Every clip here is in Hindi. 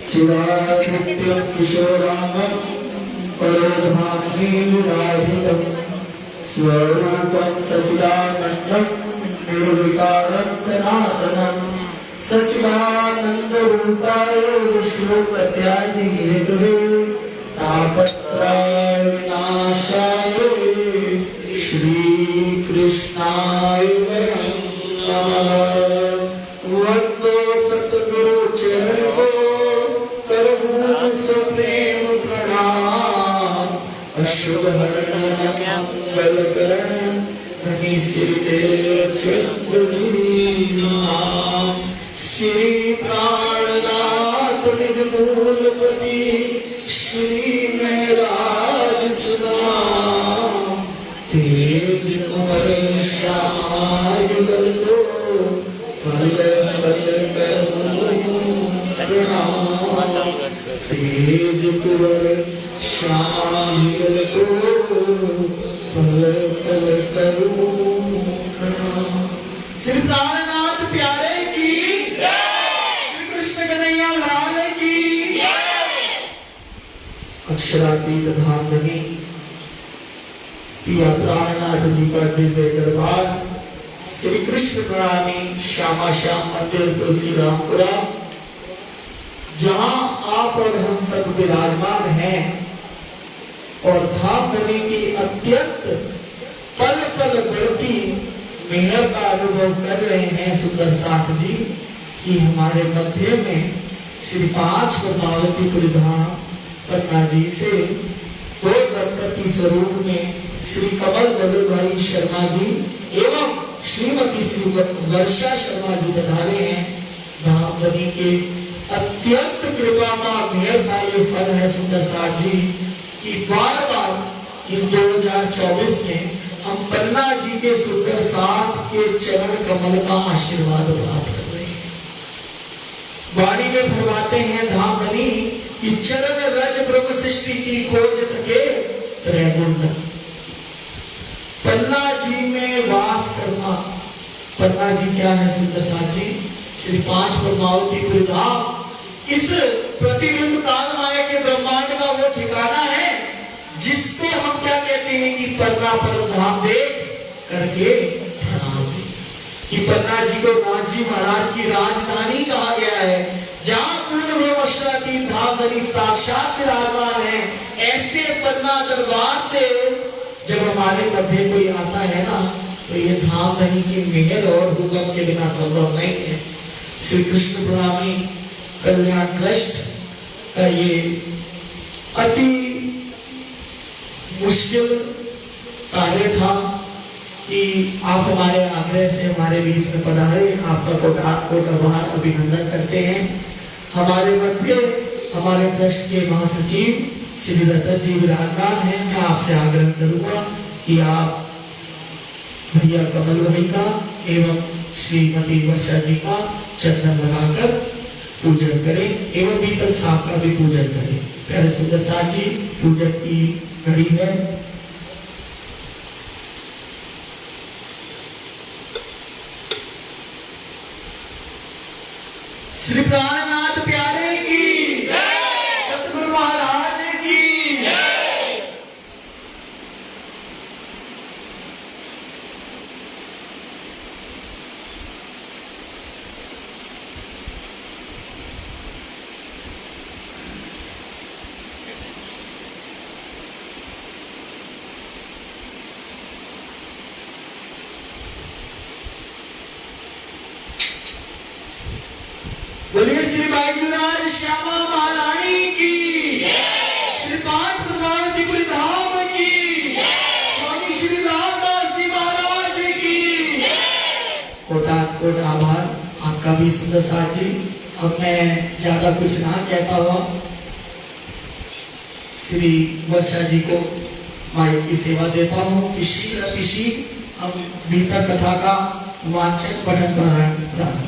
चिदादित्यं किशोरामं परोधात्मीविराजितं स्वरूपं सच्चिदानन्दं निर्विकारं सनातनं सच्चिदानन्दरूपाय विष्णुपत्यादि हेतवे तापत्रय विनाशाय श्रीकृष्णाय नमः। वन्दे सद्गुरु चरण को प्रेम प्रणाम। अशुभहरण मंगलकरण धनी श्रीदेव चंद्रनाम। श्री प्राणनाथ निज मूलपति श्री महराज सुनाम। तेज कुंवर श्यामायुगल को पल पल प्रणाम। तेज कुंवर श्यामायुगल को पल पल करूं प्रणाम। श्री प्राणनाथ प्यारे की श्री कृष्ण कन्हैया लाल की अक्षरातीत धाम धनी पिया प्राणनाथ जी का दिव्य दरबार श्री कृष्ण प्रणामी श्यामा श्याम मंदिर तुलसी रामपुरा, जहां आप और हम सब विराजमान हैं और धाम धनी की अत्यंत पल पल बढ़ती मेहर का अनुभव कर रहे हैं सुंदर साथ जी कि हमारे मध्य में श्री 5 पद्मावतीपुर धाम पन्ना जी से 2 दंपति स्वरूप में श्री कमल वल्लभ भाई शर्मा जी एवं श्रीमती श्री वर्षा शर्मा जी पधारे हैं। धाम धनी के अत्यंत कृपा का मेहर का ये फल है सुंदर साथ जी कि बार बार इस 2024 में हम पन्ना जी के सुंदर साथ के चरण कमल का आशीर्वाद प्राप्त कर रहे हैं। वाणी में फरमाते हैं धाम धनी कि चरण रज ब्रह्म सृष्टि की खोज तके त्रैगुण। पन्ना जी में वास करना, पन्ना जी क्या है सुंदर साथ जी? श्री 5 पद्मावतीपुर धाम इस प्रतिबिंब काल माया के ब्रह्मांड का वो ठिकाना है जिसको हम क्या कहते हैं कि पन्ना परम धाम देख करके प्रणाम दे। कि पन्ना जी को नाथ जी महाराज की राजधानी कहा गया है, जहां पूर्ण अक्षरातीत धाम धनी साक्षात विराजमान है। ऐसे पन्ना दरबार से जब हमारे मध्य कोई आता है ना, तो ये धाम धनी की मेहर और हुक्म के बिना संभव नहीं है। श्री कृष्ण प्रणामी कल्याण ट्रस्ट का ये अति मुश्किल कार्य था कि आप हमारे आग्रह से हमारे बीच में पधारे। आपका कोट आभार अभिनंदन करते हैं। हमारे मध्य हमारे ट्रस्ट के महासचिव श्री रतन जी विराजमान हैं। मैं आपसे आग्रह करूंगा कि आप भैया कमल भाई का एवं श्रीमती वर्षा जी का चंदन लगाकर पूजन करें एवं बीतल साहब का भी पूजन करें। प्यारे सुंदर साथ जी, पूजन की घड़ी है। श्री प्राणनाथ प्यारे की सतगुरु महाराज की बोलिए श्री बाईजुराज श्यामा महारानी की, श्री 5 पद्मावतीपुर धाम की, स्वामी श्री रामदास जी महाराज की। कोट आभार आपका भी सुंदर साथ जी। अब मैं ज्यादा कुछ ना कहता हुआ श्री वर्षा जी को माइक की सेवा देता हूँ कि शीघ्र अतिशीघ्र हम गीता कथा का वाचन पठन पारायण प्रारंभ।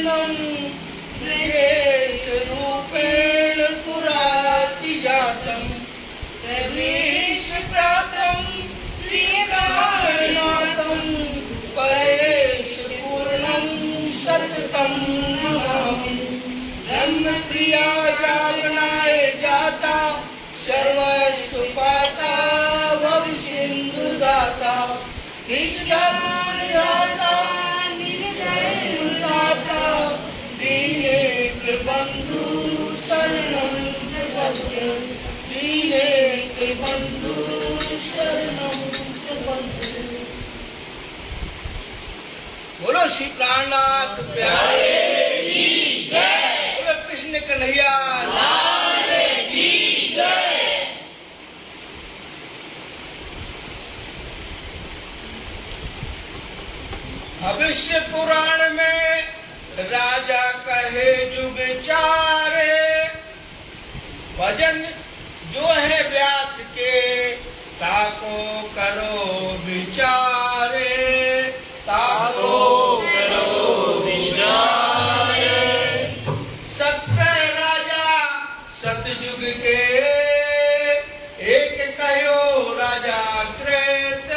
वर्णम प्रवेश रूपेण पुराति जातम प्रवेश प्रातम प्रियकानातम परेश पूर्णम सततम नमामि। ब्रह्म प्रिया जागनाय जाता सर्वस्व पाता भव सिंधु दाता निजदाता निर्दयता दीनेक बंधु शरणं प्रपद्ये दीनेक बंधु शरणं प्रपद्ये। बोलो श्री प्राणनाथ प्यारे की जय। बोलो कृष्ण कन्हैया लाल की जय। भविष्य पुराण में राजा कहे जुग चारे भजन जो है व्यास के ताको करो विचारे ताको करो विचारे। सत्रह राजा सतयुग के एक कहो राजा कृत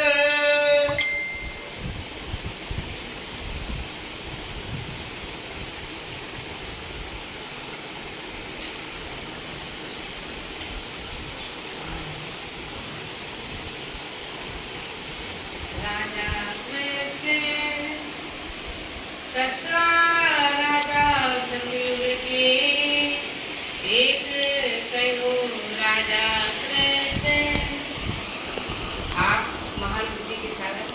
राजा सतयुग के एक कहो राजा कृत। आप महान बुद्धि के सागर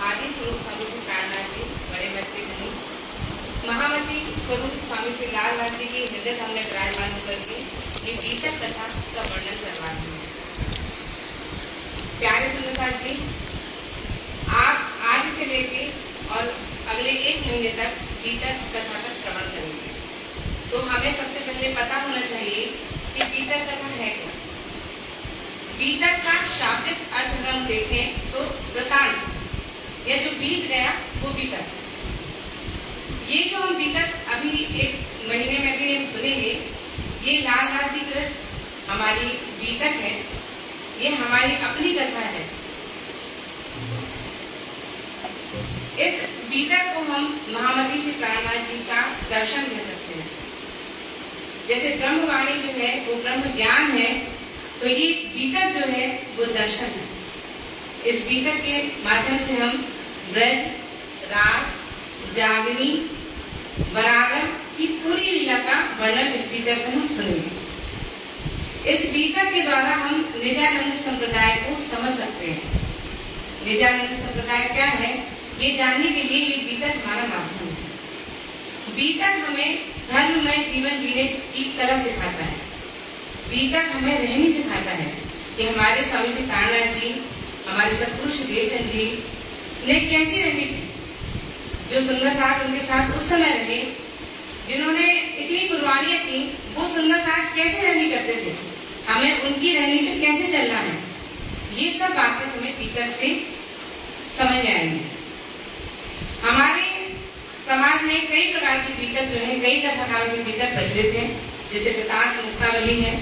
आदि स्वरूप स्वामी श्री प्राणनाथ जी बड़े मत्ते धनी महामती स्वरूप स्वामी श्री लालनाथ जी की हृदय धाम में विराजमान होकर के ये बीतक कथा का वर्णन करवाते हैं। प्यारे सुंदरनाथ जी, आप आज से लेके और अगले 1 महीने तक बीतक कथा का श्रवण करेंगे। तो हमें सबसे पहले पता होना चाहिए कि बीतक कथा है क्या। बीतक का शाब्दिक अर्थ अगर हम देखें तो वृतांत या जो बीत गया वो बीतक। ये जो हम बीतक अभी 1 महीने में भी हम सुनेंगे, ये लाल राशि कृत हमारी बीतक है। ये हमारी अपनी कथा है। इस बीतक को हम महामती श्री प्राणनाथ जी का दर्शन कह सकते हैं। जैसे ब्रह्मवाणी जो है वो ब्रह्म ज्ञान है, तो ये बीतक जो है वो दर्शन है। इस बीतक के माध्यम से हम ब्रज, रास, जागनी, बरागर की पूरी लीला का वर्णन इस बीतक में हम सुनेंगे। इस बीतक के द्वारा हम निजानंद संप्रदाय को समझ सकते हैं। निजानंद संप्रदाय क्या है ये जानने के लिए ये बीतक हमारा माध्यम है। बीतक हमें धर्ममय जीवन जीने की कला सिखाता है। बीतक हमें रहनी सिखाता है कि हमारे स्वामी श्री प्राणनाथ जी, हमारे सतगुरु श्री विवेकानंद जी ने कैसी रहनी थी। जो सुंदर साथ उनके साथ उस समय रहे, जिन्होंने इतनी कुर्बानियां की, वो सुंदर साथ कैसे रहनी करते थे, हमें उनकी रहनी पे कैसे चलना है, ये सब बातें हमें बीतक से समझ में आएंगी। हमारे समाज में कई प्रकार की बीतक जो है, कई कथाकारों की बीतक प्रचलित है। जैसे वृतांत मुक्तावली है,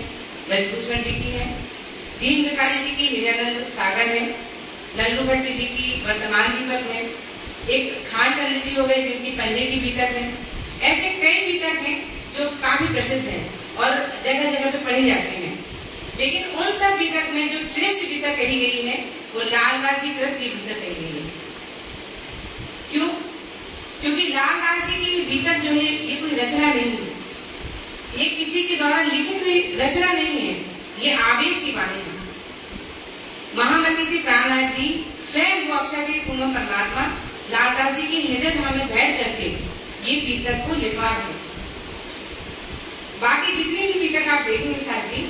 ब्रजभूषण जी की है, दीन भिखारी जी की निजानंद सागर है, लल्लू भट्ट जी की वर्तमान दीपक है, एक खान चंद्र जी हो गए जिनकी पंजे की बीतक है। ऐसे कई बीतक हैं जो काफी प्रसिद्ध है और जगह जगह पे पढ़ी जाती हैं। लेकिन उन सब बीतक में जो श्रेष्ठ बीतक कही गई है वो लालदास जी कृत की बीतक कही गई है। क्यों? क्योंकि लालदास जी की बीतक जो है ये कोई रचना नहीं है, ये किसी के द्वारा लिखित हुई रचना नहीं है, ये आवेश की वाणी है। महामती श्री प्राणनाथ जी स्वयं वो अक्षर के पूर्ण परमात्मा लालदास जी के हृदय धाम में बैठ करके ये बीतक को लिखवा रहे। बाकी जितनी भी बीतक आप देखेंगे साथ जी,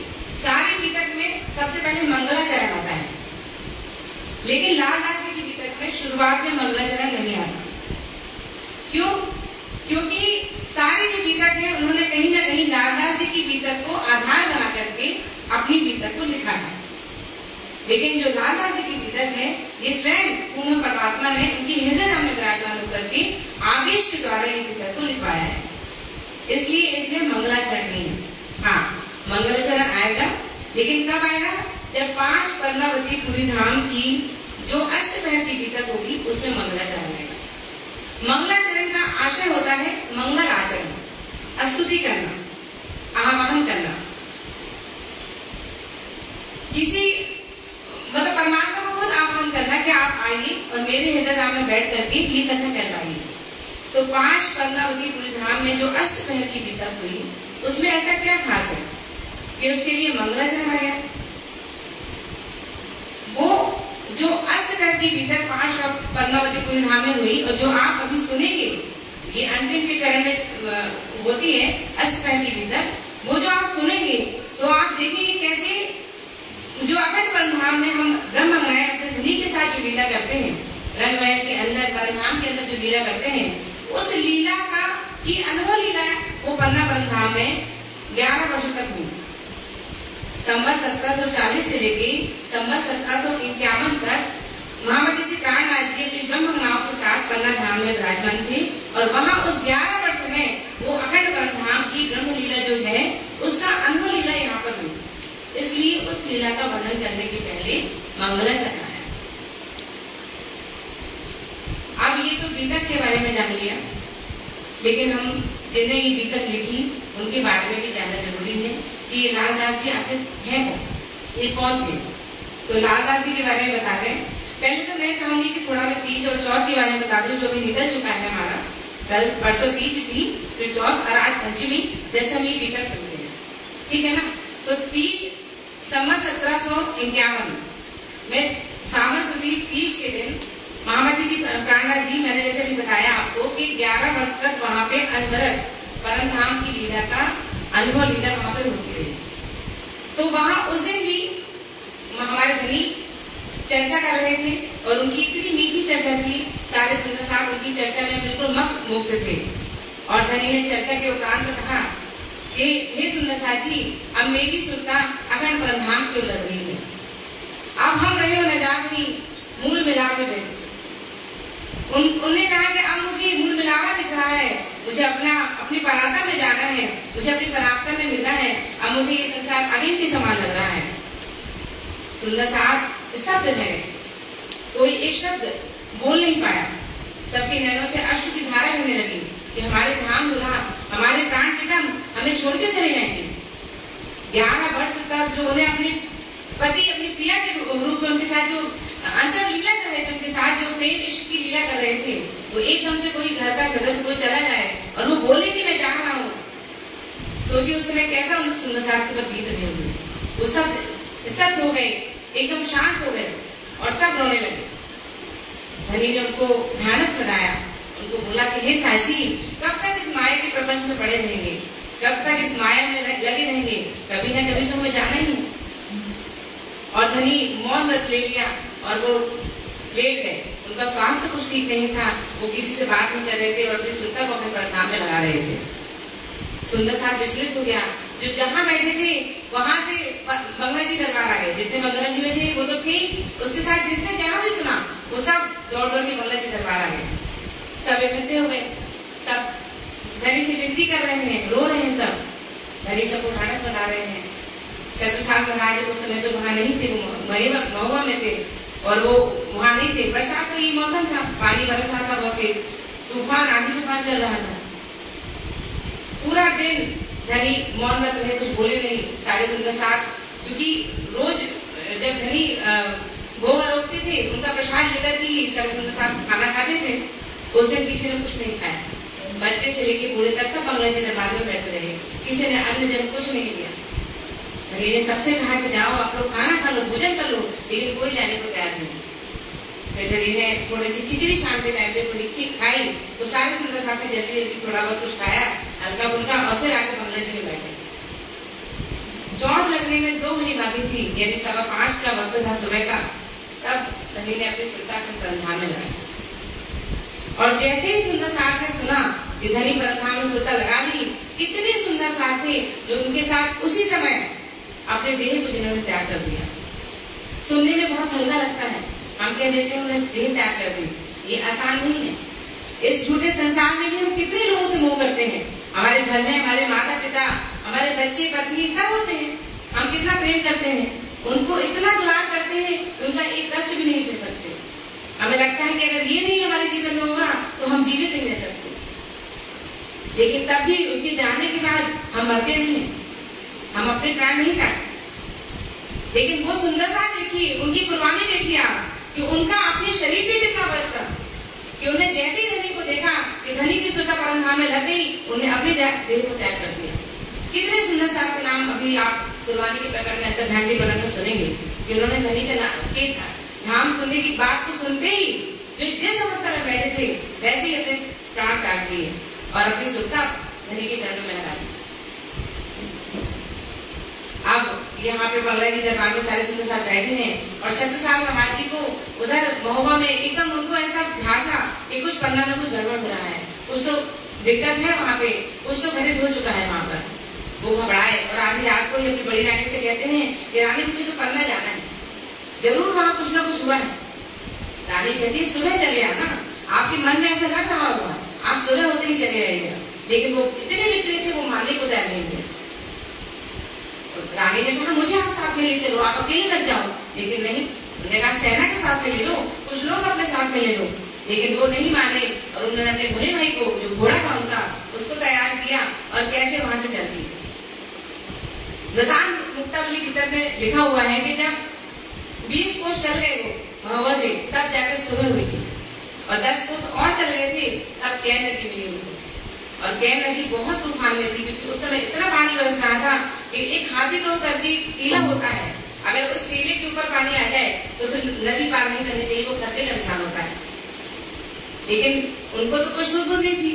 सारे बीतक में सबसे पहले मंगलाचरण आता है, लेकिन लालदास जी की बीतक में शुरुआत में मंगलाचरण नहीं आता। क्यों? क्योंकि सारी जो बीतक है उन्होंने कहीं ना कहीं लालदास जी की बीतक को आधार बना करके अपनी बीतक को लिखा है। लेकिन जो लालदास जी की बीतक है, ये स्वयं पूर्ण परमात्मा ने उनकी हृदय में विराजमान होकर के आवेश के द्वारा ये बीतक को लिखवाया है। इसलिए इसमें मंगलाचरण नहीं है। हाँ, मंगलाचरण आएगा, लेकिन कब आएगा? जब 5 पद्मावती पुरी धाम की जो अष्टपहर की बीतक होगी, उसमें मंगलाचरण आएगा। मंगलाचरण का आशय होता है मंगल आचरण, स्तुति करना, आवाहन करना, किसी मतलब परमात्मा को खुद आह्वान करना कि आप आइए और मेरे हृदय में बैठ करके ये कथा कहलाइए। तो 5 पद्मावती पुरी धाम में जो अष्टपहर की बीतक हुई, उसमें ऐसा क्या खास है कि उसके लिए मंगलाचरण आ गया? वो जो अष्टपहर की बीतक 5 पद्मावती पुरी धाम में हुई और जो आप अभी सुनेंगे, ये अंतिम के चरण में होती है अष्टपहर की बीतक, वो जो आप सुनेंगे तो आप देखेंगे कैसे जो अखंड परमधाम में हम ब्रह्ममय अपने धनी के साथ जो लीला करते हैं, रंगमहल के अंदर परमधाम के अंदर जो लीला करते हैं, उस लीला का की अनुभव लीला वो पन्ना परमधाम में 11 वर्षों तक हुई। संवत 1740 से लेके संवत 1751 तक महामती श्री प्राणनाथ जी अपनी ब्रह्मगणाओं के साथ पन्ना धाम में विराजमान थे और वहां उस 11 वर्ष में वो अखंड परमधाम की ब्रह्म लीला जो है उसका अनुभव लीला यहाँ पर हुई। इसलिए उस लीला का वर्णन करने के पहले मंगलाचरण आया। अब ये तो बीतक के बारे में जान लिया, लेकिन हम जिन्हें ये बीतक लिखी उनके बारे में भी जानना जरूरी है कि ये लालदास जी आखिर हैं कौन, ये कौन थे। तो लालदास जी के बारे में बताते हैं। पहले तो मैं चाहूंगी कि थोड़ा मैं तीज और चौथ के बारे में बता दूं, जो भी निकल चुका है हमारा। कल परसों तीज थी, फिर चौथ और आज पंचमी, जैसे हम ये बीतक सुनते हैं, ठीक है ना। तो तीज संवत 1751 में सावन सुदी तीज के दिन महामती जी प्राणनाथ जी, मैंने जैसे भी बताया आपको कि 11 वर्ष तक वहां पे अनवरत परमधाम की लीला का अनुभव लीला वहां पर होती रही। तो वहां उस दिन भी हमारे धनी चर्चा कर रहे थे और उनकी इतनी मीठी चर्चा थी, सारे सुंदर साहब उनकी चर्चा में बिल्कुल मत मुक्त थे। और धनी ने चर्चा के उपरांत कहा कि हे सुंदर साहब जी, अब मेरी सुरता अखंड परमधाम क्यों लग रही है? अब हम रहे हो न जागनी मूल मिलाप में। उन्होंने कहा कि अब मुझे मूल मिलावा दिख रहा है, मुझे अपनी पराता में जाना है, मुझे अपनी पराता में मिलना है, अब मुझे ये संसार अग्नि के समान लग रहा है। सुंदर साहब स्तब्ध रह गए, कोई एक शब्द बोल नहीं पाया। सबके नैनों से अश्रु की धारा बहने लगी कि हमारे धाम दुल्हा, हमारे प्राण पितम हमें छोड़ के चले जाएंगे। 11 वर्ष तक जो उन्हें अपने पति, अपनी प्रिया के रूप में उनके साथ जो अंतर लीला कर रहे थे, उनके साथ जो प्रेम इश्क की लीला कर रहे थे, वो एकदम से कोई घर का सदस्य कोई चला जाए और वो बोले कि मैं जा रहा हूँ। सोचिए उस समय कैसा उन सुंदर साहब के ऊपर बीत रही होगी। वो सब स्तब्ध हो गए, एकदम शांत हो गए और सब रोने लगे। धनी ने उनको ध्यानस बनाया, उनको बोला कि हे साजी, कब तक इस माया के प्रपंच में पड़े रहेंगे, कब तक इस माया में लगे रहेंगे, कभी ना कभी तो हमें जाना ही है। और धनी मौन व्रत ले लिया और वो लेट गए। उनका स्वास्थ्य कुछ ठीक नहीं था, वो किसी से बात नहीं कर रहे थे और अपनी सुरता को अपने परिणाम में लगा रहे थे। सुंदर साहब विचलित हो गया, जो जहाँ बैठे थे वहां से मंगला जी दरबार आ गए। जितने मंगला जी में थे वो तो थे, उसके साथ जिसने जहाँ भी सुना वो सब दौड़ दौड़ के मंगला जी दरबार आ गए। सब इकट्ठे हो गए, सब धनी से विनती कर रहे हैं, रो रहे हैं सब। धनी सबको ढांढस बना रहे हैं। चतुर्साल महाराज उस समय पे वहां नहीं थे, वो महुआ में थे और वो वहां नहीं थे। बरसात का ये मौसम था, पानी बरस रहा था बहुत तेज, तूफान आंधी तूफान चल रहा था। पूरा दिन धनी मौन व्रत रहे, कुछ बोले नहीं सारे सुंदर साहब, क्योंकि रोज जब धनी भोग रोकते थे उनका प्रसाद लेकर के सारे सुंदर साहब खाना खाते थे। उस दिन किसी ने कुछ नहीं खाया, बच्चे से लेके बूढ़े तक सब मंगला जी दरबार में बैठे रहे, किसी ने अन्न जल कुछ नहीं लिया। धनी ने सबसे कहा कि जाओ आप लोग खाना खा लो, भोजन कर लो, लेकिन कोई जाने को तैयार नहीं। फिर धनी ने थोड़ी सी खिचड़ी शाम के टाइम पे थोड़ी खाई, तो सारे सुंदर साहब ने जल्दी जल्दी थोड़ा बहुत कुछ खाया हल्का फुल्का और फिर आके मंगला जी में बैठे। चौथ लगने में 2 बजे बाकी थी, यानी 5:15 का वक्त था सुबह का। तब धनी ने अपनी सुरता को परमधाम में लगाई और जैसे ही सुंदर साहब ने सुना कि धनी परमधाम में सुरता लगा ली, कितने सुंदर साहब थे जो उनके साथ उसी समय अपने देह को जिन्होंने त्याग कर दिया। सुनने में बहुत हल्का लगता है, हम कह देते हैं उन्हें देह त्याग कर दी। ये आसान नहीं है। इस झूठे संसार में भी हम कितने लोगों से मोह करते हैं। हमारे घर में हमारे माता पिता, हमारे बच्चे, पत्नी सब होते हैं, हम कितना प्रेम करते हैं, उनको इतना दुलार करते हैं कि उनका एक कष्ट भी नहीं सह सकते। हमें लगता है कि अगर ये नहीं हमारे जीवन में होगा तो हम जीवित नहीं रह सकते, लेकिन तब भी उसके जाने के बाद हम मरते नहीं हैं, हम अपने प्राण नहीं त्यागते। लेकिन वो सुंदरता देखिए, उनकी कुर्बानी देखिए आप, कि उनका अपने शरीर में कितना बचता, कि उन्हें जैसे ही धनी को देखा कि धनी की सुरता परंधाम में लग गई, उन्हें अपने देह को त्याग कर दिया। कितने सुंदर साहब के नाम अभी आप कुर्बानी के प्रकरण में, अंतर ध्यान के प्रकरण में सुनेंगे कि उन्होंने धनी के धाम सुनने की बात को सुनते ही जो जिस अवस्था में बैठे थे वैसे ही अपने प्राण त्याग दिए और अपनी सुरता धनी के चरणों में लगा दी। अब यहाँ पे बंगला जी दरबार में सारे सुंदर साहब बैठे हैं और शत्रु साहब महाराज जी को उधर महोबा में एकदम उनको ऐसा भाषा कि कुछ पन्ना में कुछ गड़बड़ हो रहा है, कुछ तो दिक्कत है वहाँ पे, कुछ तो घटित हो चुका है वहाँ पर। वो घबराए और आधी रात को ही अपनी बड़ी रानी से कहते हैं कि रानी मुझे तो पन्ना जाना है, जरूर वहाँ कुछ ना कुछ हुआ है। रानी कहती है सुबह चले आना, आपके मन में ऐसा लग रहा होगा, आप सुबह होते ही चले आएंगे। लेकिन वो इतने विचलित थे, वो मानने को तैयार नहीं थे। रानी ने कहा मुझे आप साथ में ले चलो, आप अकेले मत जाओ। लेकिन नहीं, उन्होंने कहा सेना को साथ में ले लो, कुछ लोग अपने साथ में ले लो। लेकिन वो नहीं माने और उन्होंने अपने भले भाई को, जो घोड़ा था उनका, उसको तैयार किया और कैसे वहां से चल दी। वृतांत मुक्तावली किताब में लिखा हुआ है कि जब 20 कोस चल गए वो महोबा से, तब जाकर सुबह हुई थी और 10 कोस और चल गए थे, तब कैन नदी मिली उनको। और कैन नदी बहुत तूफान में थी, क्योंकि उस समय इतना पानी बरस रहा था कि एक हाथी रो करके टीला होता है, अगर उस टीले के ऊपर पानी आ जाए तो फिर नदी पार नहीं करनी चाहिए, वो खतरे का निशान होता है। लेकिन उनको तो कुछ सुध नहीं थी,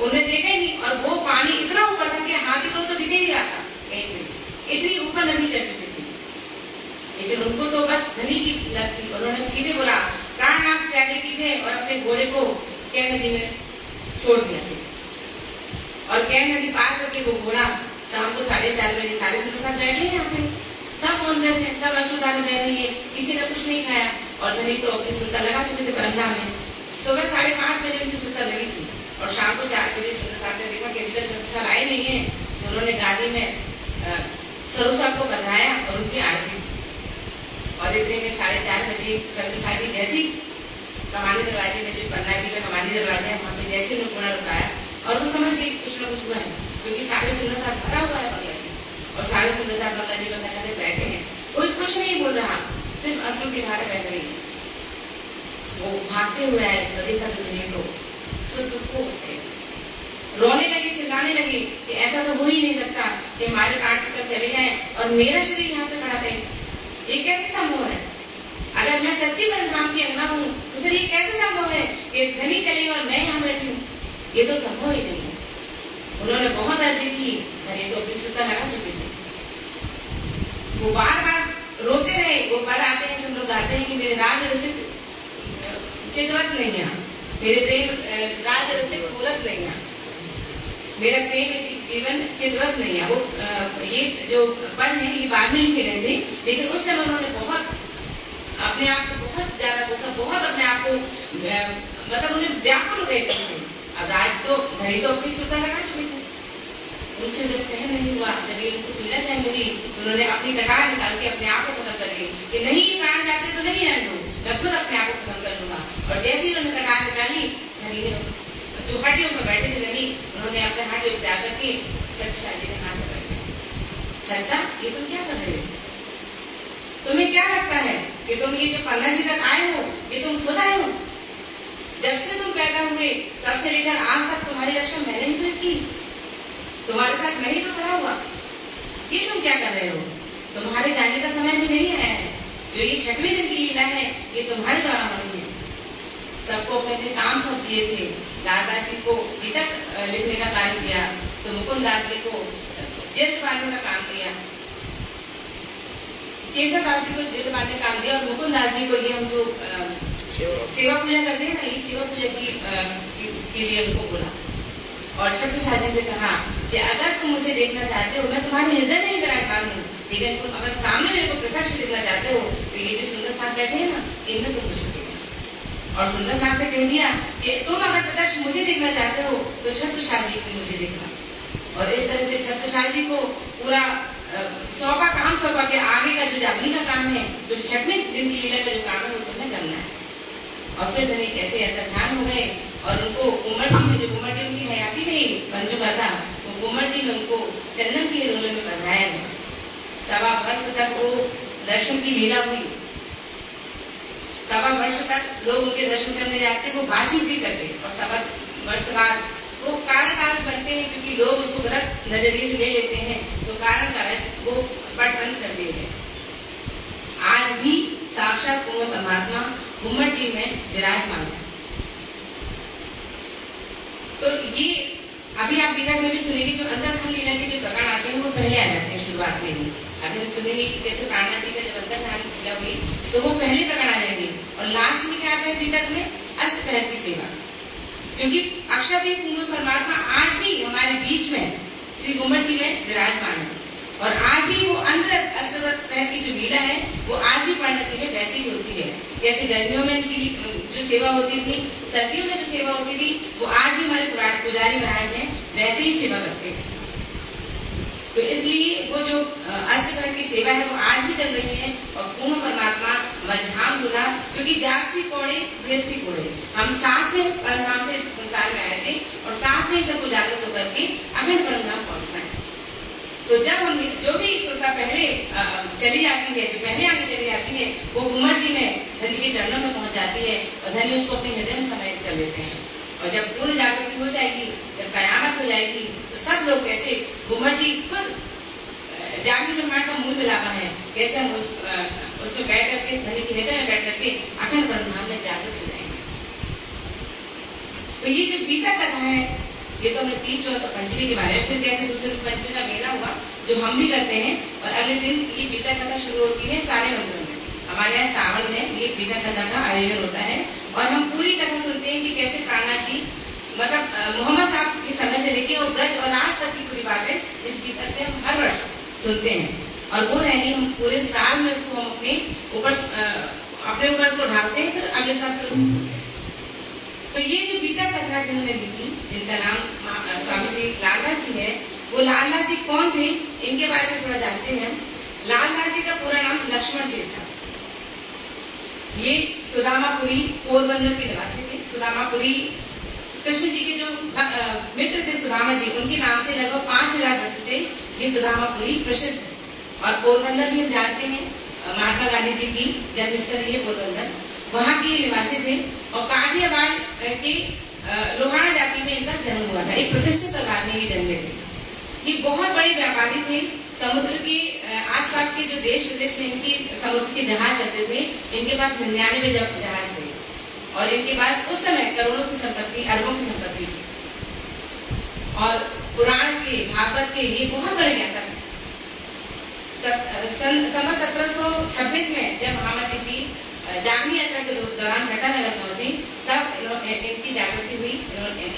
उन्हें देखा ही नहीं, और वो पानी इतना ऊपर था कि हाथी को तो दिखे नहीं रहा था कहीं भी, इतनी ऊपर नदी चढ़ चुकी थी। लेकिन उनको तो बस धनी की लत थी, उन्होंने सीधे बोला प्राणनाथ प्याले कीजिए और अपने घोड़े को कैन नदी में छोड़ दिया। और कैन नदी पार करके वो घोड़ा शाम को 4:30 बजे, सारे सुंदर साथ बैठे हैं यहाँ पे, सब बोल रहे थे, सब अश्रुधारा बह रही है, किसी ने कुछ नहीं खाया और धनी तो अपनी सुल्तान लगा चुके थे परंधा में। सुबह 5:30 बजे उनकी सुल्तान लगी थी और शाम को 4 बजे सुंदर साहब ने देखा कि अभी तक शत्रु साहब आए नहीं है, तो उन्होंने गाड़ी में सरू साहब को बधाया और उनकी आरती की। और इतने में 4:30 बजे शत्रु साहब जी जैसी कमानी दरवाजे में, जो पन्ना जी का कमानी दरवाजा है, वहाँ पे जैसे उन्होंने घोड़ा रुकाया और वो समझ गई कुछ ना कुछ हुआ है, क्योंकि सारे सुंदर साहब भरा हुआ है बंगला जी, और सारे सुंदर साहब बंगला जी में बेचारे बैठे हैं, कोई कुछ नहीं बोल रहा, सिर्फ अश्रु की धारा बह रही है। वो भागते हुए आए, देखा तो धनी तो सुख रोने लगे, चिल्लाने लगे कि ऐसा तो हो ही नहीं सकता कि हमारे प्राण तक चले जाए और मेरा शरीर यहाँ पे खड़ा रहे, ये कैसे संभव है? अगर मैं सच्ची परंधाम की अंगना हूँ तो फिर ये कैसे संभव है कि धनी चली और मैं यहाँ बैठी हूँ? ये तो संभव ही नहीं है। उन्होंने बहुत अर्जी की, धनी तो अपनी सुल्तान लगा चुके थे। वो बार बार रोते रहे। वो पद आते हैं, हम लोग गाते हैं कि मेरे राज रसिक चितवत नहीं, मेरे प्रेम राज रसिक बोलत नहीं, मेरा प्रेम जीवन चितवत नहीं है। वो ये जो पद है ये बाद में लिखे गए थे, लेकिन उस समय उन्होंने बहुत अपने आप को बहुत ज्यादा गुस्सा, बहुत अपने आप को मतलब उन्हें व्याकुल हो गए थे। अब राज तो धनी तो अपनी सुल्तान लगा चुके थे, उनसे जब सहन नहीं हुआ, जब ये उनको पीड़ा सहन हुई तो उन्होंने अपनी कटार निकाल के अपने आप को खत्म कर ली कि नहीं ये प्राण जाते तो नहीं रहने दो, मैं खुद अपने आप को खत्म कर लूंगा। और जैसे ही उन्होंने कटार निकाली, धनी ने जो हड्डियों में बैठे थे धनी, उन्होंने अपने हाथ त्याग करके छत्रसाल जी के हाथ में बैठे, छत्ता ये तुम क्या कर रहे हो? तुम्हें क्या लगता है कि तुम ये जो पन्ना जी तक आए हो ये तुम खुद आए हो? जब से तुम पैदा हुए तब से लेकर आज तक तुम्हारी रक्षा मैंने ही तो की, तुम्हारे साथ मैं ही तो खड़ा हुआ, ये तुम क्या कर रहे हो? तुम्हारे जाने का समय भी नहीं आया है, जो ये 6वें दिन की लीला है ये तुम्हारे द्वारा होनी है। सबको अपने अपने काम सौंप दिए थे। लालदास जी को गीतक लिखने का कार्य दिया, तो मुकुंद दास जी को जिल्द बांधने का काम दिया, केशव दास जी को जिल्द बांधने का काम दिया, और मुकुंद दास जी को ये हम जो सेवा पूजा करते हैं ना, ये सेवा पूजा के लिए उनको बोला। और छत्रसाल जी से कहा कि अगर तुम मुझे देखना चाहते हो, मैं तुम्हारे हृदय में ही विराजमान हूँ, लेकिन तुम अगर सामने मेरे को प्रत्यक्ष देखना चाहते हो तो ये जो सुंदर साथ बैठे हैं ना, इनमें तुम मुझको देखना। और सुंदर साथ से कह दिया कि तुम अगर प्रत्यक्ष मुझे देखना चाहते हो तो छत्रसाल जी को मुझे देखना। और इस तरह से छत्रसाल जी को पूरा काम सौंपा के आगे का जो जागनी का काम है, जो 6वें दिन की लीला का जो काम है, वो तुम्हें करना है। और फिर धनी कैसे अंतर्ध्यान हो गए और उनको कुंवर जी में, जो कुंवर जी उनकी हयाती में ही बन चुका था, वो कुंवर जी में उनको चंदन के रोले में बंधाया गया। 1.25 वर्ष तक वो दर्शन की लीला हुई। 1.25 वर्ष तक लोग उनके दर्शन करने जाते, वो बातचीत भी करते, और 1.25 वर्ष बाद वो कारण बनते हैं, क्योंकि लोग उसको गलत नजरिए से ले लेते हैं, तो कारण वो पट बंद कर दिए गए। आज भी साक्षात कुंवर परमात्मा घूमट जी में विराजमान है। तो ये अभी आप विधान में भी सुनेंगे, जो अंतर्धान लीला के जो प्रकरण आते हैं वो पहले आ जाते हैं शुरुआत में ही। अभी हम सुनेंगे कि कैसे प्राणनाथ जी का जब अंतर्धान लीला हुई तो वो पहले प्रकरण आ जाएंगे, और लास्ट में क्या आता है विधान में? अष्टपहर की सेवा। क्योंकि अक्षरदेव कुंवर परमात्मा आज भी हमारे बीच में श्री घूमट जी में विराजमान है, और आज भी वो अंतर अष्टपहर की जो लीला है वो आज भी प्राणनाथ जी में वैसी ही होती है। जैसे गर्मियों में इनकी जो सेवा होती थी, सर्दियों में जो सेवा होती थी, वो आज भी हमारे पुजारी महाराज हैं वैसे ही सेवा करते हैं। तो इसलिए वो जो अष्टपहर की सेवा है वो आज भी चल रही है। और पूर्ण परमात्मा मध्याम दूल्हा, क्योंकि जागसी कोड़े वेदसी कोड़े, हम साथ में परमधाम से संसार में आए थे और साथ में सबको जागृत होकर के अखंड परमधाम पहुंचना है। तो जब हम जो भी श्रोता पहले चली जाती है, जो पहले आगे चली जाती है, वो घूमट जी में धनी के चरणों में पहुंच जाती है और धनी उसको अपने हृदय में समाहित कर लेते हैं। और जब पूर्ण जागृति हो जाएगी, जब कयामत हो जाएगी, तो सब लोग कैसे घूमट जी खुद जागृत ब्रह्मांड का मूल मिलावा है, कैसे हम उसमें बैठ करके धनी के हृदय में बैठ करके अखंड परमधाम में जागृत हो जाएंगे। तो ये जो बीता कथा है, ये तो हमने 3 चौथ पंचमी के बारे में, फिर कैसे दूसरे पंचमी का मेला हुआ जो हम भी करते हैं, और अगले दिन ये बीता कथा शुरू होती है सारे मंदिरों में। हमारे यहाँ सावन में ये बीता कथा का आयोजन होता है, और हम पूरी कथा सुनते हैं कि कैसे प्राणनाथ जी मतलब मोहम्मद साहब के समय से लेके और ब्रज और आज तक की पूरी बातें इस बीता से हम हर वर्ष सुनते हैं, और वो रहनी हम पूरे साल में उसको हम अपने ऊपर उसको ढालते हैं, फिर अगले साल फिर उसको सुनते हैं। तो ये जो बीता कथा जिन्होंने लिखी, जिनका नाम स्वामी श्री लालदास जी है, वो लालदास जी कौन थे, इनके बारे में थोड़ा जानते हैं। लालदास जी का पूरा नाम लक्ष्मण सेठ था। ये सुदामापुरी पोरबंदर के निवासी थे। सुदामापुरी कृष्ण जी के जो मित्र थे सुदामा जी, उनके नाम से लगभग 5000 वर्ष से ये सुदामापुरी प्रसिद्ध है। और पोरबंदर भी हम जानते हैं, महात्मा गांधी जी की जन्मस्थली है पोरबंदर, वहाँ के निवासी थे। और काठियावाड़ के लोहाड़ा जाति में इनका जन्म हुआ था। एक प्रतिष्ठित परिवार में ये जन्मे थे। ये बहुत बड़े व्यापारी थे। समुद्र के आसपास के जो देश विदेश में इनकी समुद्र के जहाज चलते थे। इनके पास 99 जहाज थे, और इनके पास उस समय करोड़ों की संपत्ति, अरबों की संपत्ति थी। और पुराण के, भागवत के ये बहुत बड़े ज्ञाता थे। सन 1726 में जब महामती जी जागनी यात्रा के दौरान घटानगर पहुंची, तब इनकी जागृति हुई,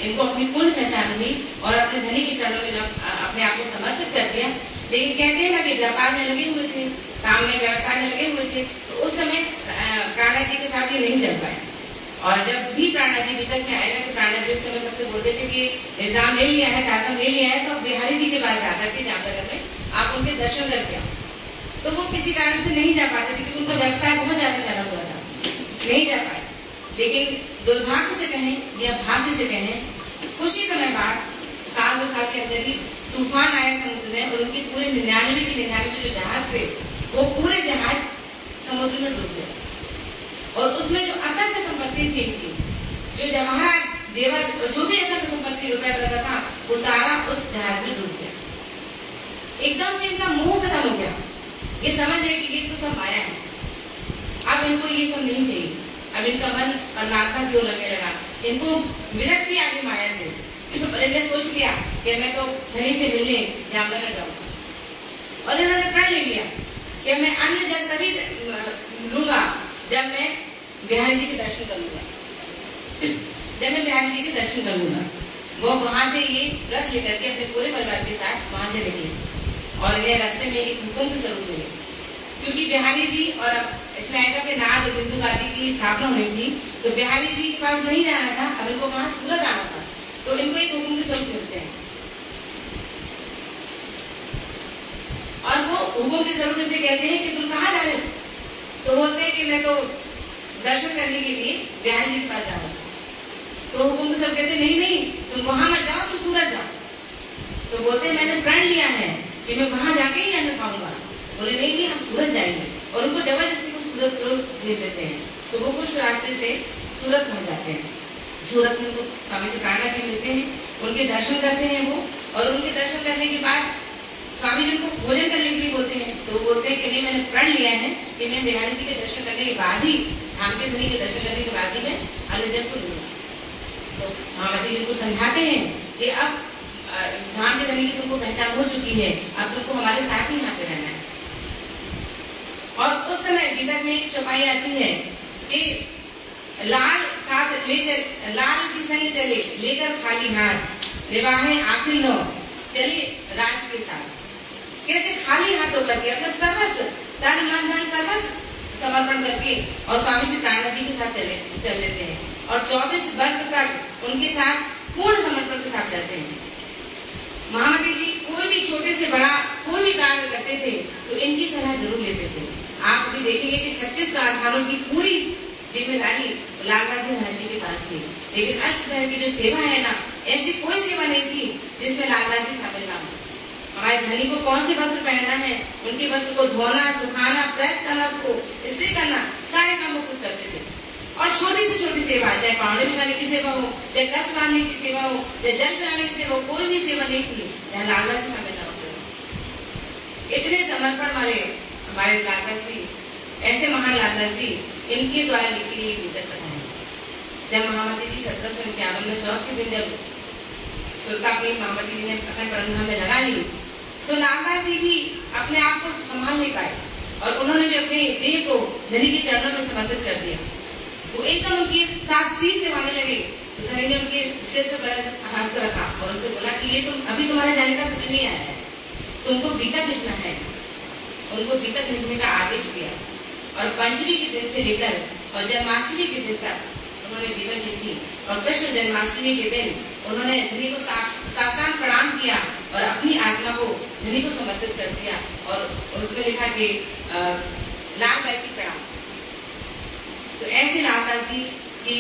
इनको अपनी पूर्ण पहचान हुई और अपने धनी के चरणों में अपने आप को समर्पित कर दिया। लेकिन कहते हैं ना कि व्यापार में लगे हुए थे, काम में, व्यवसाय में लगे हुए थे, तो उस समय प्राणनाथ जी के साथ ये नहीं चल पाए। और जब भी प्राणनाथ जी वितक में आएगा तो प्राणनाथ जी उस समय सबसे बोलते थे कि निजाम ले लिया है, तातम ले लिया है, तो बिहारी जी के पास जाकर के जामनगर में आप उनके दर्शन करके आओ। तो वो किसी कारण से नहीं जा पाते थे, क्योंकि उनका व्यवसाय बहुत ज्यादा फैला हुआ था, नहीं जा पाए। लेकिन दुर्भाग्य से कहें या भाग्य से कहें, कुछ ही समय बाद, 1-2 साल के अंदर ही तूफान आया समुद्र में, और उनके पूरे 99 के 99 जो जहाज थे, वो पूरे जहाज समुद्र में डूब गए। और उसमें जो असंख्य संपत्ति थी इनकी, जो जवाहरात, जेवर, जो भी असंख्य संपत्ति, रुपया पैसा था, वो सारा उस जहाज में डूब गया। एकदम से इनका मोह खत्म हो गया। ये समझ गए कि ये तो सब माया है, अब इनको ये सब नहीं चाहिए। अब इनका मन परमात्मा की ओर लगने लगा, इनको विरक्ति आ गई माया से। और इन्होंने सोच लिया कि मैं तो धनी से मिलने जामनगर जाऊंगा, और इन्होंने प्रण ले लिया कि मैं अन्न जल तभी लूंगा जब मैं बिहारी जी के दर्शन कर लूंगा, जब मैं बिहारी जी के दर्शन कर लूंगा। वो वहां से ये व्रत लेकर के अपने पूरे परिवार के साथ वहां से निकले, और इन्हें रास्ते में एक हुक्म के स्वरूप मिले, क्योंकि बिहारी जी, और अब इसमें आएगा कि नाद और बिंदु गादी की स्थापना होनी थी, तो बिहारी जी के पास नहीं जाना था, अब इनको वहां सूरत आना था, तो इनको एक हुक्म के स्वरूप मिलते हैं। और वो हुक्म के स्वरूप से कहते हैं कि तुम कहाँ जा रहे हो? तो बोलते हैं कि मैं तो दर्शन करने के लिए बिहारी जी के पास जा रहा हूँ। तो हुक्म के स्वरूप कहते नहीं नहीं, तुम वहां मत जाओ, तुम सूरत जाओ। तो बोलते हैं मैंने प्रण लिया है कि मैं वहां जाके ही अन्न खाऊंगा। बोले नहीं नहीं, हम सूरत जाएंगे, और उनको जबरदस्ती को सूरत को भेज देते हैं। तो वो कुछ रास्ते से सूरत पहुंच जाते हैं। सूरत में उनको स्वामी श्री प्राणनाथ जी मिलते हैं, उनके दर्शन करते हैं वो, और उनके दर्शन करने के बाद स्वामी जी उनको भोजन करने के लिए बोलते हैं। तो वो बोलते हैं कि नहीं, मैंने प्रण लिया है कि मैं बिहारी जी के दर्शन करने के बाद ही, धाम के धनी के दर्शन करने के बाद ही मैं अन्न जल को लूंगा। तो महामती जी को समझाते हैं कि अब धाम के धनी की तुमको पहचान हो चुकी है, अब तुमको हमारे साथ ही यहाँ पे रहना है। और उस समय बीदर में चौपाई आती है कि लाल साथ ले चल, लाल जी संग चले लेकर खाली हाथ, निभाए आखिर लो चले राज के साथ। कैसे खाली हाथ होकर के अपना सर्वस्व तन मन धन सर्वस्व समर्पण करके और स्वामी श्री प्राणनाथ जी के साथ चल लेते हैं, और 24 वर्ष तक उनके साथ पूर्ण समर्पण के साथ रहते हैं। महामती जी कोई भी छोटे से बड़ा कोई भी कार्य करते थे तो इनकी सलाह जरूर लेते थे। आप भी देखेंगे कि 36 कारखानों की पूरी जिम्मेदारी लालदास जी महाराज जी के पास थी, लेकिन अष्टप्रहर की जो सेवा है ना, ऐसी कोई सेवा नहीं थी जिसमें लालदास जी शामिल ना हो। हमारे धनी को कौन से वस्त्र पहनना है, उनके वस्त्र को धोना, सुखाना, प्रेस करना, उसको इस्त्री करना, सारे काम वो खुद करते थे। और छोटी से छोटी सेवा, चाहे पावड़े बिछाने की सेवा हो, चाहे कस बांधने की सेवा हो, चाहे जल पिलाने की सेवा हो, कोई भी सेवा नहीं थी जहाँ लालदास जी शामिल ना होते। इतने समर्पण वाले हमारे लालदास जी, ऐसे महान लालदास जी, इनके द्वारा लिखी गई बीदर कथा है। जब महामती जी 1751 में चौथ के दिन जब सुल्तानपुरी महामती जी ने अपने परमधाम में लगा ली, तो लालदास जी भी अपने आप को संभाल नहीं पाए, और उन्होंने भी अपने देह को धनी के चरणों में समर्पित कर दिया। वो एकदम उनके साथ शीश दिवाने लगे, तो धनी ने उनके सिर पर हस्त रखा और उनसे बोला कि ये अभी तुम्हारे जाने का समय नहीं आया है, तुमको बीतक लिखना है। उनको बीतक लिखने का आदेश दिया, और पंचमी के दिन से लेकर और जन्माष्टमी के दिन तक उन्होंने बीतक लिखी, और कृष्ण जन्माष्टमी के दिन उन्होंने धनी को साष्टांग प्रणाम किया और अपनी आत्मा को धनी को समर्पित कर दिया, और उसमें लिखा कि लाल बाई की प्रणाम। तो ऐसे लालदास जी की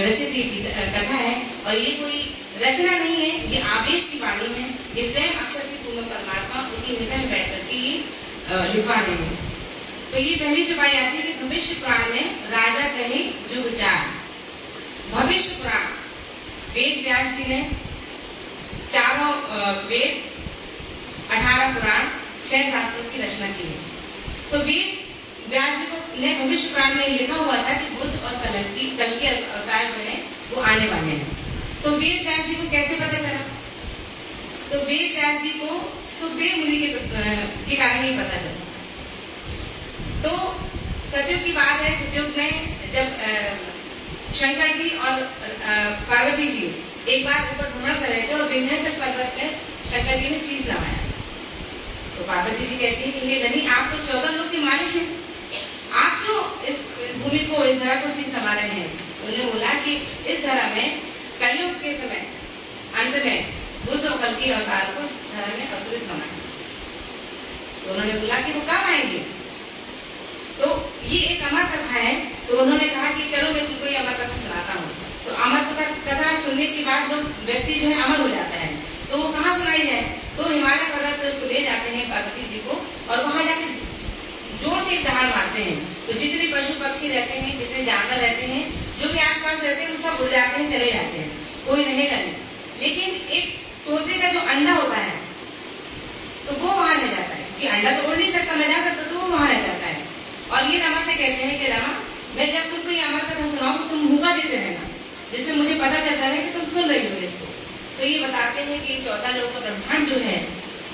रचित ये कथा है, और ये कोई रचना नहीं है, ये आवेश की वाणी है। ये स्वयं अक्षर की पूर्ण परमात्मा उनके हृदय में बैठ करके ये लिखवा रहे हैं। तो ये पहली चौपाई आती है कि भविष्य पुराण में राजा कहे जो विचार। भविष्य पुराण वेद व्यास जी ने चारों वेद, 18 पुराण, 6 शास्त्रों की रचना की है। तो वेद व्यास जी को ने भविष्य पुराण में लिखा हुआ था कि बुद्ध और कल के अवतार जो है वो आने वाले हैं। तो वेद व्यास जी को कैसे पता चला? तो वेद व्यास जी को सुखदेव मुनि के कारण ही पता चला। तो सतयुग की बात है, सतयुग में जब शंकर जी और पार्वती जी एक बार ऊपर भ्रमण कर रहे थे, और विंध्याचल पर्वत में शंकर जी ने शीश नवाया। तो पार्वती जी कहती है कि हे धनी, आप तो 14 लोग के मालिक हैं, आप क्यों इस भूमि को, इस धरा को शीश नवा रहे हैं? उन्होंने बोला कि इस धरा में कलयुग के समय अंत में बुद्ध और कल के अवतार को इस धरा में अवतरित होना है। तो उन्होंने बोला कि वो कब आएंगे? तो ये एक अमर कथा है। तो उन्होंने कहा कि चलो मैं तुमको ये अमर कथा सुनाता हूँ। तो अमर कथा सुनने के बाद जो व्यक्ति जो है अमर हो जाता है, तो वो कहाँ सुनाई जाए? तो हिमालय पर्वत पे उसको ले जाते हैं पार्वती जी को, और वहां जाके जोर से एक दहाड़ मारते हैं। तो जितने पशु पक्षी रहते हैं, जितने जानवर रहते हैं, जो भी आसपास रहते हैं, वो सब उड़ जाते हैं, चले जाते हैं, कोई रहेगा नहीं। लेकिन एक तोते का जो अंडा होता है तो वो वहां रह जाता है, क्योंकि अंडा तो उड़ नहीं सकता, न जा सकता, तो वो वहां रह जाता है। और ये रमा से कहते हैं कि रमा, मैं जब तुमको ये अमर कथा सुनाऊं तो तुम हुक्का देते रहना, जिसमें मुझे पता चलता है कि तुम सुन रही हो इसको। तो ये बताते हैं कि 14 लोक का ब्रह्मांड जो है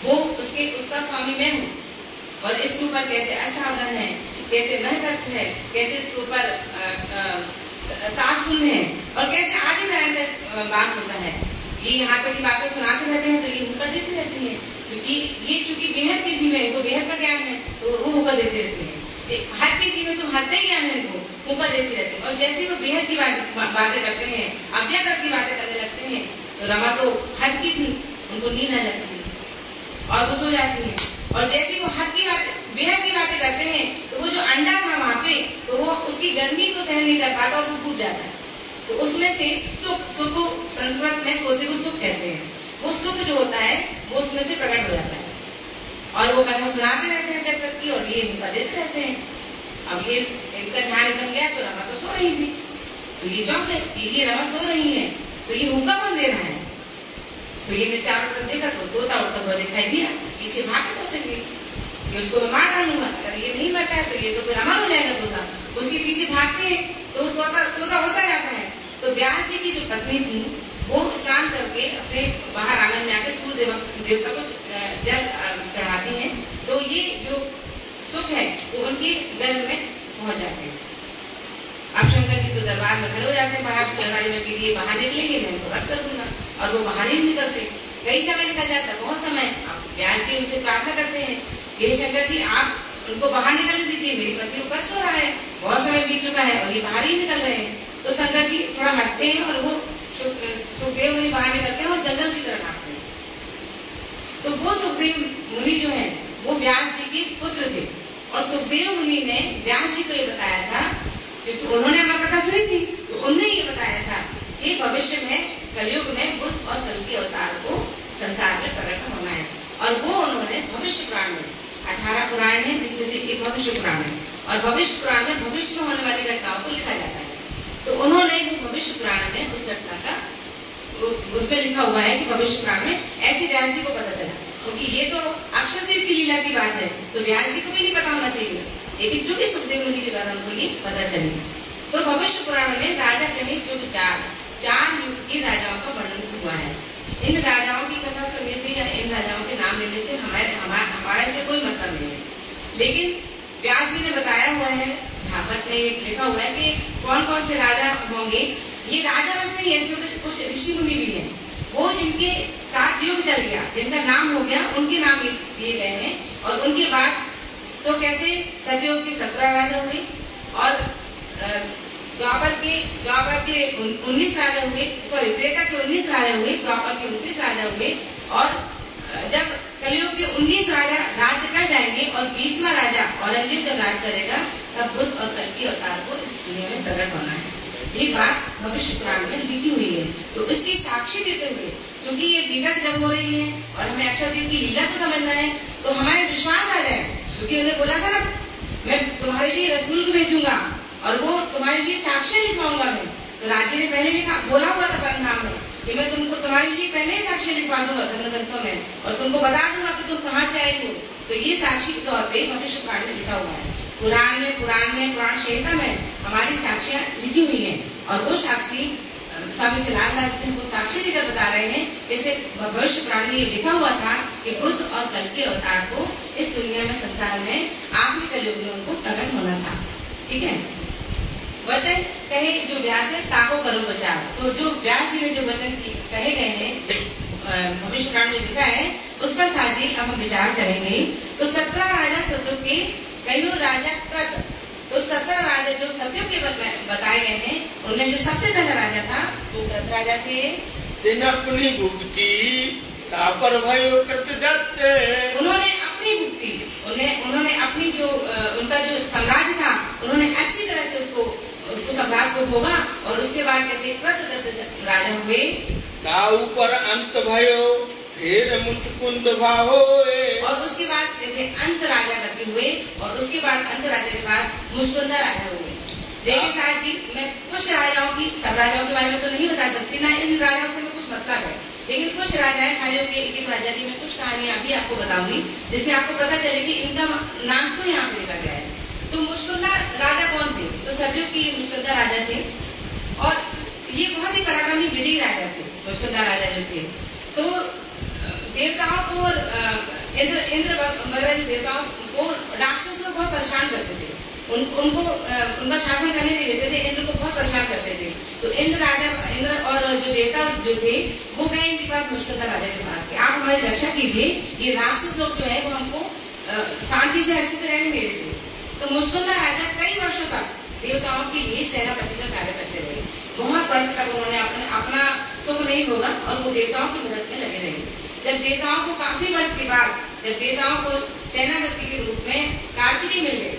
वो उसका स्वामी मैं हूँ, और इसके ऊपर कैसे अष्टावरण है, कैसे महतत्व है, कैसे इसके ऊपर सासुन है, और कैसे आदि नारायण का वास होता है। ये यहाँ तक की बातें सुनाते रहते हैं, तो ये हुक्का देती रहती है क्योंकि ये चूंकि बेहद के जीव है, इनको बेहद का ज्ञान है, तो वो हुक्का देते रहते हैं। हद के जीव है तो हद का ही ज्ञान है, इनको हुक्का देते रहते हैं। और जैसे वो बेहद की बातें करते हैं, अभ्यागत की बातें करने लगते हैं, तो रमा तो हद की थी, उनको नींद आ जाती है और वो सो जाती है। और जैसे वो हद की बात बेहद की बातें करते हैं, तो वो जो अंडा था वहां पे, तो वो उसकी गर्मी को सहन नहीं कर पाता और वो फूट जाता है। तो उसमें से सुख संस्कृत में तोते को सुख कहते हैं, वो सुख जो होता है वो उसमें से प्रकट हो जाता है। और वो कथा सुनाते रहते हैं व्यक्त की, और ये हुक्का देते रहते हैं। अब ये इनका ध्यान एकदम गया, तो रमा तो सो रही थी, तो ये चौंक गए कि ये रमा सो रही है, तो ये हुक्का कौन दे रहा है। तो ये मैं चारों तरफ देखा तो तोता उड़ता हुआ दिखाई दिया, पीछे भागे तोते के, कि उसको मैं मार डालूंगा, अगर ये नहीं मरता है तो ये तो फिर अमर हो जाएगा तोता। उसके पीछे भागते हैं तो तोता उड़ता जाता है। तो व्यास जी की जो पत्नी थी वो स्नान करके अपने बाहर आंगन में आके सूर्य देवता को जल चढ़ाती हैं, तो ये जो सुख है वो उनके गर्भ में पहुंच जाते हैं। अब शंकर जी तो दरबार में खड़े हो जाते हैं, बाहर दरबारी में के लिए बाहर निकलेंगे, मैं उनको बात कर दूंगा, और वो बाहर ही नहीं निकलते। कई समय निकल जाता है, बहुत समय। अब व्यास जी उनसे प्रार्थना करते हैं कि शंकर जी आप उनको बाहर निकलने दीजिए, मेरी पत्नी को कष्ट हो रहा है, बहुत समय बीत चुका है और ये बाहर ही निकल रहे हैं। तो शंकर जी थोड़ा हटते हैं और वो सुखदेव मुनि बाहर निकलते हैं और जंगल की तरफ आते हैं। तो वो सुखदेव मुनि जो है वो व्यास जी के पुत्र थे, और सुखदेव मुनि ने व्यास जी को ये बताया था, क्योंकि उन्होंने हमारी कथा सुनी थी, तो उन्होंने ये बताया था कि भविष्य में कलयुग में बुद्ध और कल के अवतार को संसार में प्रकट होना है। और वो उन्होंने भविष्य पुराण में 18 पुराण है, जिसमें से एक भविष्य पुराण है, और भविष्य पुराण में भविष्य में होने वाली घटनाओं को लिखा जाता है। तो उन्होंने वो भविष्य पुराण में उस घटना का उसमें लिखा हुआ है कि भविष्य पुराण में ऐसे व्यास जी को पता चला, क्योंकि ये तो अक्षर तीर्थ की लीला की बात है, तो व्यास जी को भी नहीं पता होना चाहिए, लेकिन जो भी सुखदेव मुनि के द्वारा उनको ये पता चली। तो भविष्य पुराण में राजा कहे जो चार युग के राजाओं का वर्णन हुआ है। इन राजाओं की कथा सुनने से या इन राजाओं के नाम लेने से हमारे से कोई मतलब नहीं है, लेकिन व्यास जी ने बताया हुआ है, भागवत में ये लिखा हुआ है कि कौन कौन से राजा होंगे। ये राजा बस नहीं है, इसमें कुछ ऋषि मुनि भी हैं, वो जिनके साथ युग चल गया, जिनका नाम हो गया, उनके नाम दिए गए हैं। और उनके बाद तो कैसे सतयुग के 17 राजा हुए, और द्वापर के 19 राजा हुए, सॉरी त्रेता के 19 राजा हुए, द्वापर के 29 राजा हुए, और जब कलयुग के 19 राजा राज्य कर जाएंगे और 20वां राजा औरंगजेब जब राज करेगा, तब बुद्ध और कल के अवतार को इस दुनिया में प्रकट होना है। ये बात भविष्य पुराण में लिखी हुई है। तो इसकी साक्षी देते हुए, क्योंकि ये विगत जब हो रही है और हमें अक्षरदेव की लीला को समझना है, तो हमारे विश्वास आ जाए, क्योंकि उन्हें बोला था ना, मैं तुम्हारे लिए रसूल को भेजूंगा और वो तुम्हारे लिए साक्ष्य लिखवाऊंगा मैं। तो राज्य ने पहले लिखा, बोला हुआ था परनाम में कि मैं तुमको तुम्हारे लिए पहले ही साक्ष्य लिखवा दूंगा धर्म ग्रंथों में, और तुमको बता दूंगा कि तुम कहाँ से आई हो। तो ये साक्षी के तौर पे भविष्य पुराण में लिखा हुआ है। पुराण संहिता में हमारी साक्षियां लिखी हुई हैं, और वो साक्षी स्वामी श्रीलाल दास जी हमको साक्षी देकर बता रहे हैं, जैसे भविष्य पुराण में ये लिखा हुआ था कि बुद्ध और कल के अवतार को इस दुनिया में, संसार में आखिरी कलयुग में उनको प्रकट होना था। ठीक है, वचन कहे जो व्यास है ताको करो प्रचार। तो जो व्यास जी ने जो वचन कहे गए हैं भविष्य पुराण में लिखा है, उस पर साजी अब हम विचार करेंगे। तो 17 राजा सतयुग के, कईयों राजा कृत। तो 17 राजा जो सतयुग के बताए गए हैं, उनमें जो सबसे पहला राजा था वो कृत राजा थे। अपनी भुक्ति तापर भयो कृत दत्त। उन्होंने अपनी भुक्ति, उन्होंने अपनी जो उनका जो साम्राज्य था, उन्होंने अच्छी तरह से उसको सम्राट को भोगा, और उसके बाद कैसे कृत राजा हुए। ताऊ पर अंत भयो फिर मुचकुंद भाहो। और उसके बाद जैसे अंत राजा करके हुए, और उसके बाद अंत राजा के बाद मुचकुंदा राजा हुए। देखिए साहब जी, मैं कुछ राजाओं की, सब राजाओं के बारे में तो नहीं बता सकती ना, इन राजाओं से कुछ मतलब है, लेकिन कुछ राजा है, खाली एक राजा की मैं कुछ कहानियां भी आपको बताऊंगी, जिसमें आपको पता चले कि इनका नाम क्यों यहाँ पे लिखा गया है। तो मुचकुंदा राजा कौन थे? तो सतयुग के मुचकुंदा राजा थे, और ये बहुत ही पराक्रमी विजयी राजा थे मुचकुंदा राजा जो थे। तो देवताओं को इंद्र वगैरह जो देवताओं को राक्षस लोग बहुत परेशान करते थे, उनका शासन करने नहीं देते थे, इंद्र को बहुत परेशान करते थे। तो इंद्र और जो देवता जो थे वो गए इनके पास, मुश्किंदा राजा के पास कि आप हमारी रक्षा कीजिए, ये राक्षस लोग जो है वो हमको शांति से अच्छे से रहने नहीं देते। तो मुश्किंदा राजा कई वर्षों तक देवताओं के लिए सेनापति का कार्य करते रहे। बहुत वर्ष तक उन्होंने अपना सुख नहीं होगा और वो देवताओं की मदद में लगे रहे। जब देवताओं को काफी वर्ष के बाद जब देवताओं को सेनापति के रूप में कार्तिकेय मिल गए,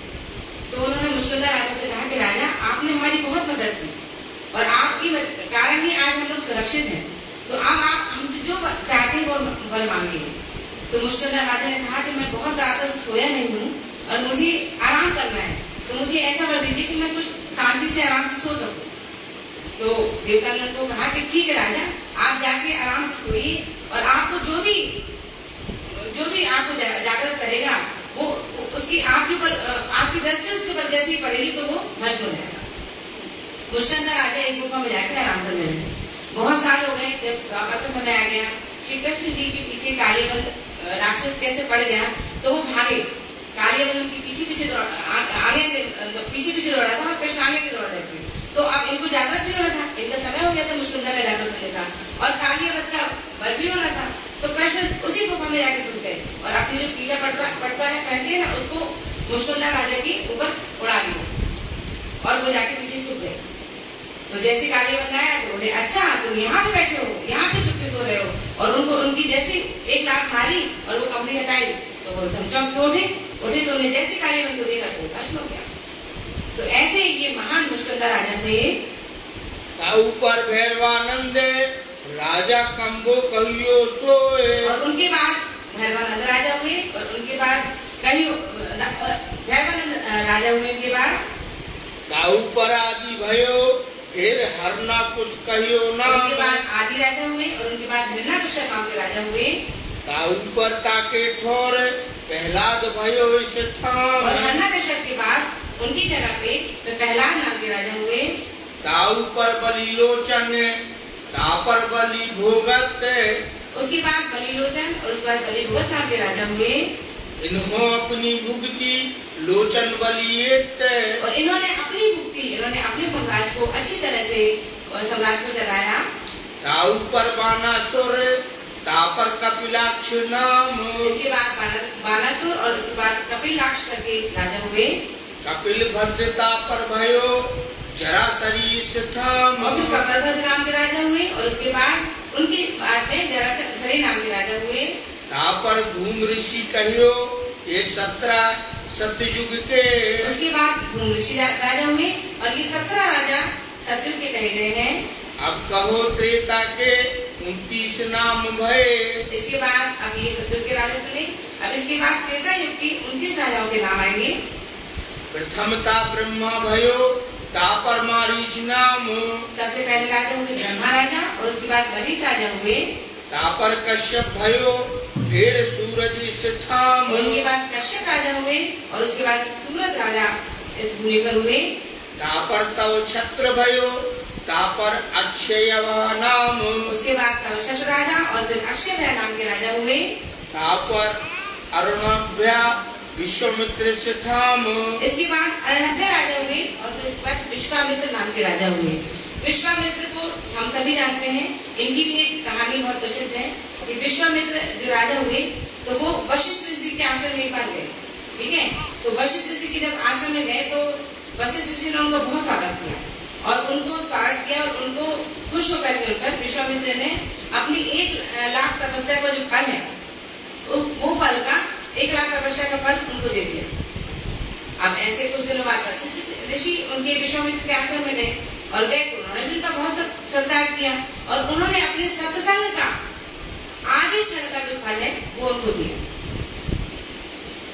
तो उन्होंने मुश्किंदा राजा से कहा कि राजा, आपने हमारी बहुत मदद की और आपकी कारण ही आज हम लोग सुरक्षित हैं, तो अब आप हमसे जो चाहते हैं वो वर मांगिए। तो मुश्किंदा राजा ने कहा कि मैं बहुत रातों से सोया नहीं हूँ और मुझे आराम करना है, तो मुझे ऐसा वर दीजिए कि मैं कुछ शांति से आराम से सो सकूं। तो देवता ने उनको कहा कि ठीक है राजा, आप जाके आराम से सोइए और आपको जो भी आपको जागृत करेगा वो उसकी आपके ऊपर आपकी दृष्टि उसके ऊपर जैसी पड़ेगी तो वो भस्म हो जाएगा। मुश्किंदा राजा एक गुफा में जाकर आराम करने लगे। बहुत साल हो गए, जब द्वापर का समय आ गया, श्री कृष्ण जी के पीछे कालियाबंद राक्षस कैसे पड़ गया तो वो भागे। कालियाबंद के पीछे दौड़ा था और कृष्ण आगे दौड़ रहे थे। तो अब इनको जागृत भी होना था, इनका समय हो गया था मुश्किंदा का जागृत होने का और कालियाबंद का वध भी होना था। तो कृष्ण उसी गुफा में जाके घुस गए और अपनी जो पीला पटका है पहनते हैं ना, उसको मुश्किंदा राजा के ऊपर उड़ा दिया और वो जाके पीछे छुप गए। तो जैसे कालियाबंद आया तो बोले, अच्छा तुम यहाँ पे बैठे हो, यहाँ पे चुपके सो रहे हो, और उनको उनकी जैसी एक लात मारी और वो कमरी हटाई तो वो एकदम चौंक के उठे तो उन्हें जैसे कालियाबंद को देखा तो भस्म हो गया। तो ऐसे ये महान मुश्किंदा राजा थे। ऊपर भैरवानंद राजा कंबो कहियो सोए, और उनके बाद भैरवानंद राजा हुए और उनके बाद भैरवानंद राजा हुए उनके बाद ऊपर आदि भयो फिर हरना कुछ कहियो ना, उनके बाद आदि राजा हुए और उनके बाद हिरण्यकश्यप नाम के राजा हुए। ऊपर ताके ठोर प्रहलाद भयो इस थाम, और हिरण्यकश्यप के बाद उनकी जगह पे प्रहलाद नाम के राजा हुए। ऊपर बलिलोचन तापर बलि भोगत, उसके बाद बलिलोचन और उसके बाद बलि भोगत नाम के राजा हुए। इन्हों अपनी भुगती लोचन बलियेत, और इन्होंने अपने साम्राज्य को अच्छी तरह से साम्राज्य को चलाया। ऊपर बानासुर तापर कपिलाक्ष नाम, इसके बाद बानासुर और उसके बाद कपिलाक्ष करके राजा हुए। कपिल भद्रता पर भयो जरा शरीर थाम, और फिर कपिलभद्र नाम के राजा हुए और उसके बाद उनके बाद में जरासरी नाम के राजा हुए। तापर धूम ऋषि कहियो ये 17 सतयुग के, उसके बाद धूम ऋषि राजा हुए और ये 17 राजा सतयुग के कहे गए हैं। अब कहो त्रेता के 29 नाम भये, इसके बाद अब ये सतयुग के राजा सुने। अब इसके बाद त्रेता युग के 29 राजाओं के नाम आएंगे। प्रथमता ब्रह्मा भयो तापर मारीच नाम, सबसे पहले राजा हुए ब्रह्मा राजा और उसके बाद वशिष्ठ राजा हुए। तापर कश्यप भयो फिर सूरज स्थाम, उनके बाद कश्यप राजा हुए और उसके बाद सूरज राजा इस भूमि पर हुए। तापर तव छत्र भयो तापर अक्षय नाम, उसके बाद तवशत राजा और फिर अक्षय नाम के राजा हुए। तापर अरुणभ्या विश्वामित्र थाम, इसके बाद अरुणभ्य राजा हुए और फिर इसके बाद विश्वामित्र नाम के राजा हुए। विश्वामित्र को हम सभी जानते हैं, इनकी भी एक कहानी बहुत प्रसिद्ध है कि विश्वामित्र जो राजा हुए तो वो वशिष्ठ ऋषि के आश्रम में एक बार गए। ठीक है, तो वशिष्ठ ऋषि के जब आश्रम में गए तो वशिष्ठ ऋषि ने उनको बहुत स्वागत किया और उनको स्वागत किया और उनको खुश होकर के उनपर विश्वामित्र ने अपनी 1 लाख तपस्या का जो फल है वो फल का 1 लाख तपस्या का फल उनको दे दिया। अब ऐसे कुछ दिनों बाद वशिष्ठ ऋषि उनके विश्वामित्र के आश्रम में गए और गए तो उन्होंने भी उनका बहुत सत्कार किया और उन्होंने अपने सत्संग का आधे क्षण का जो फल है वो उनको दिया।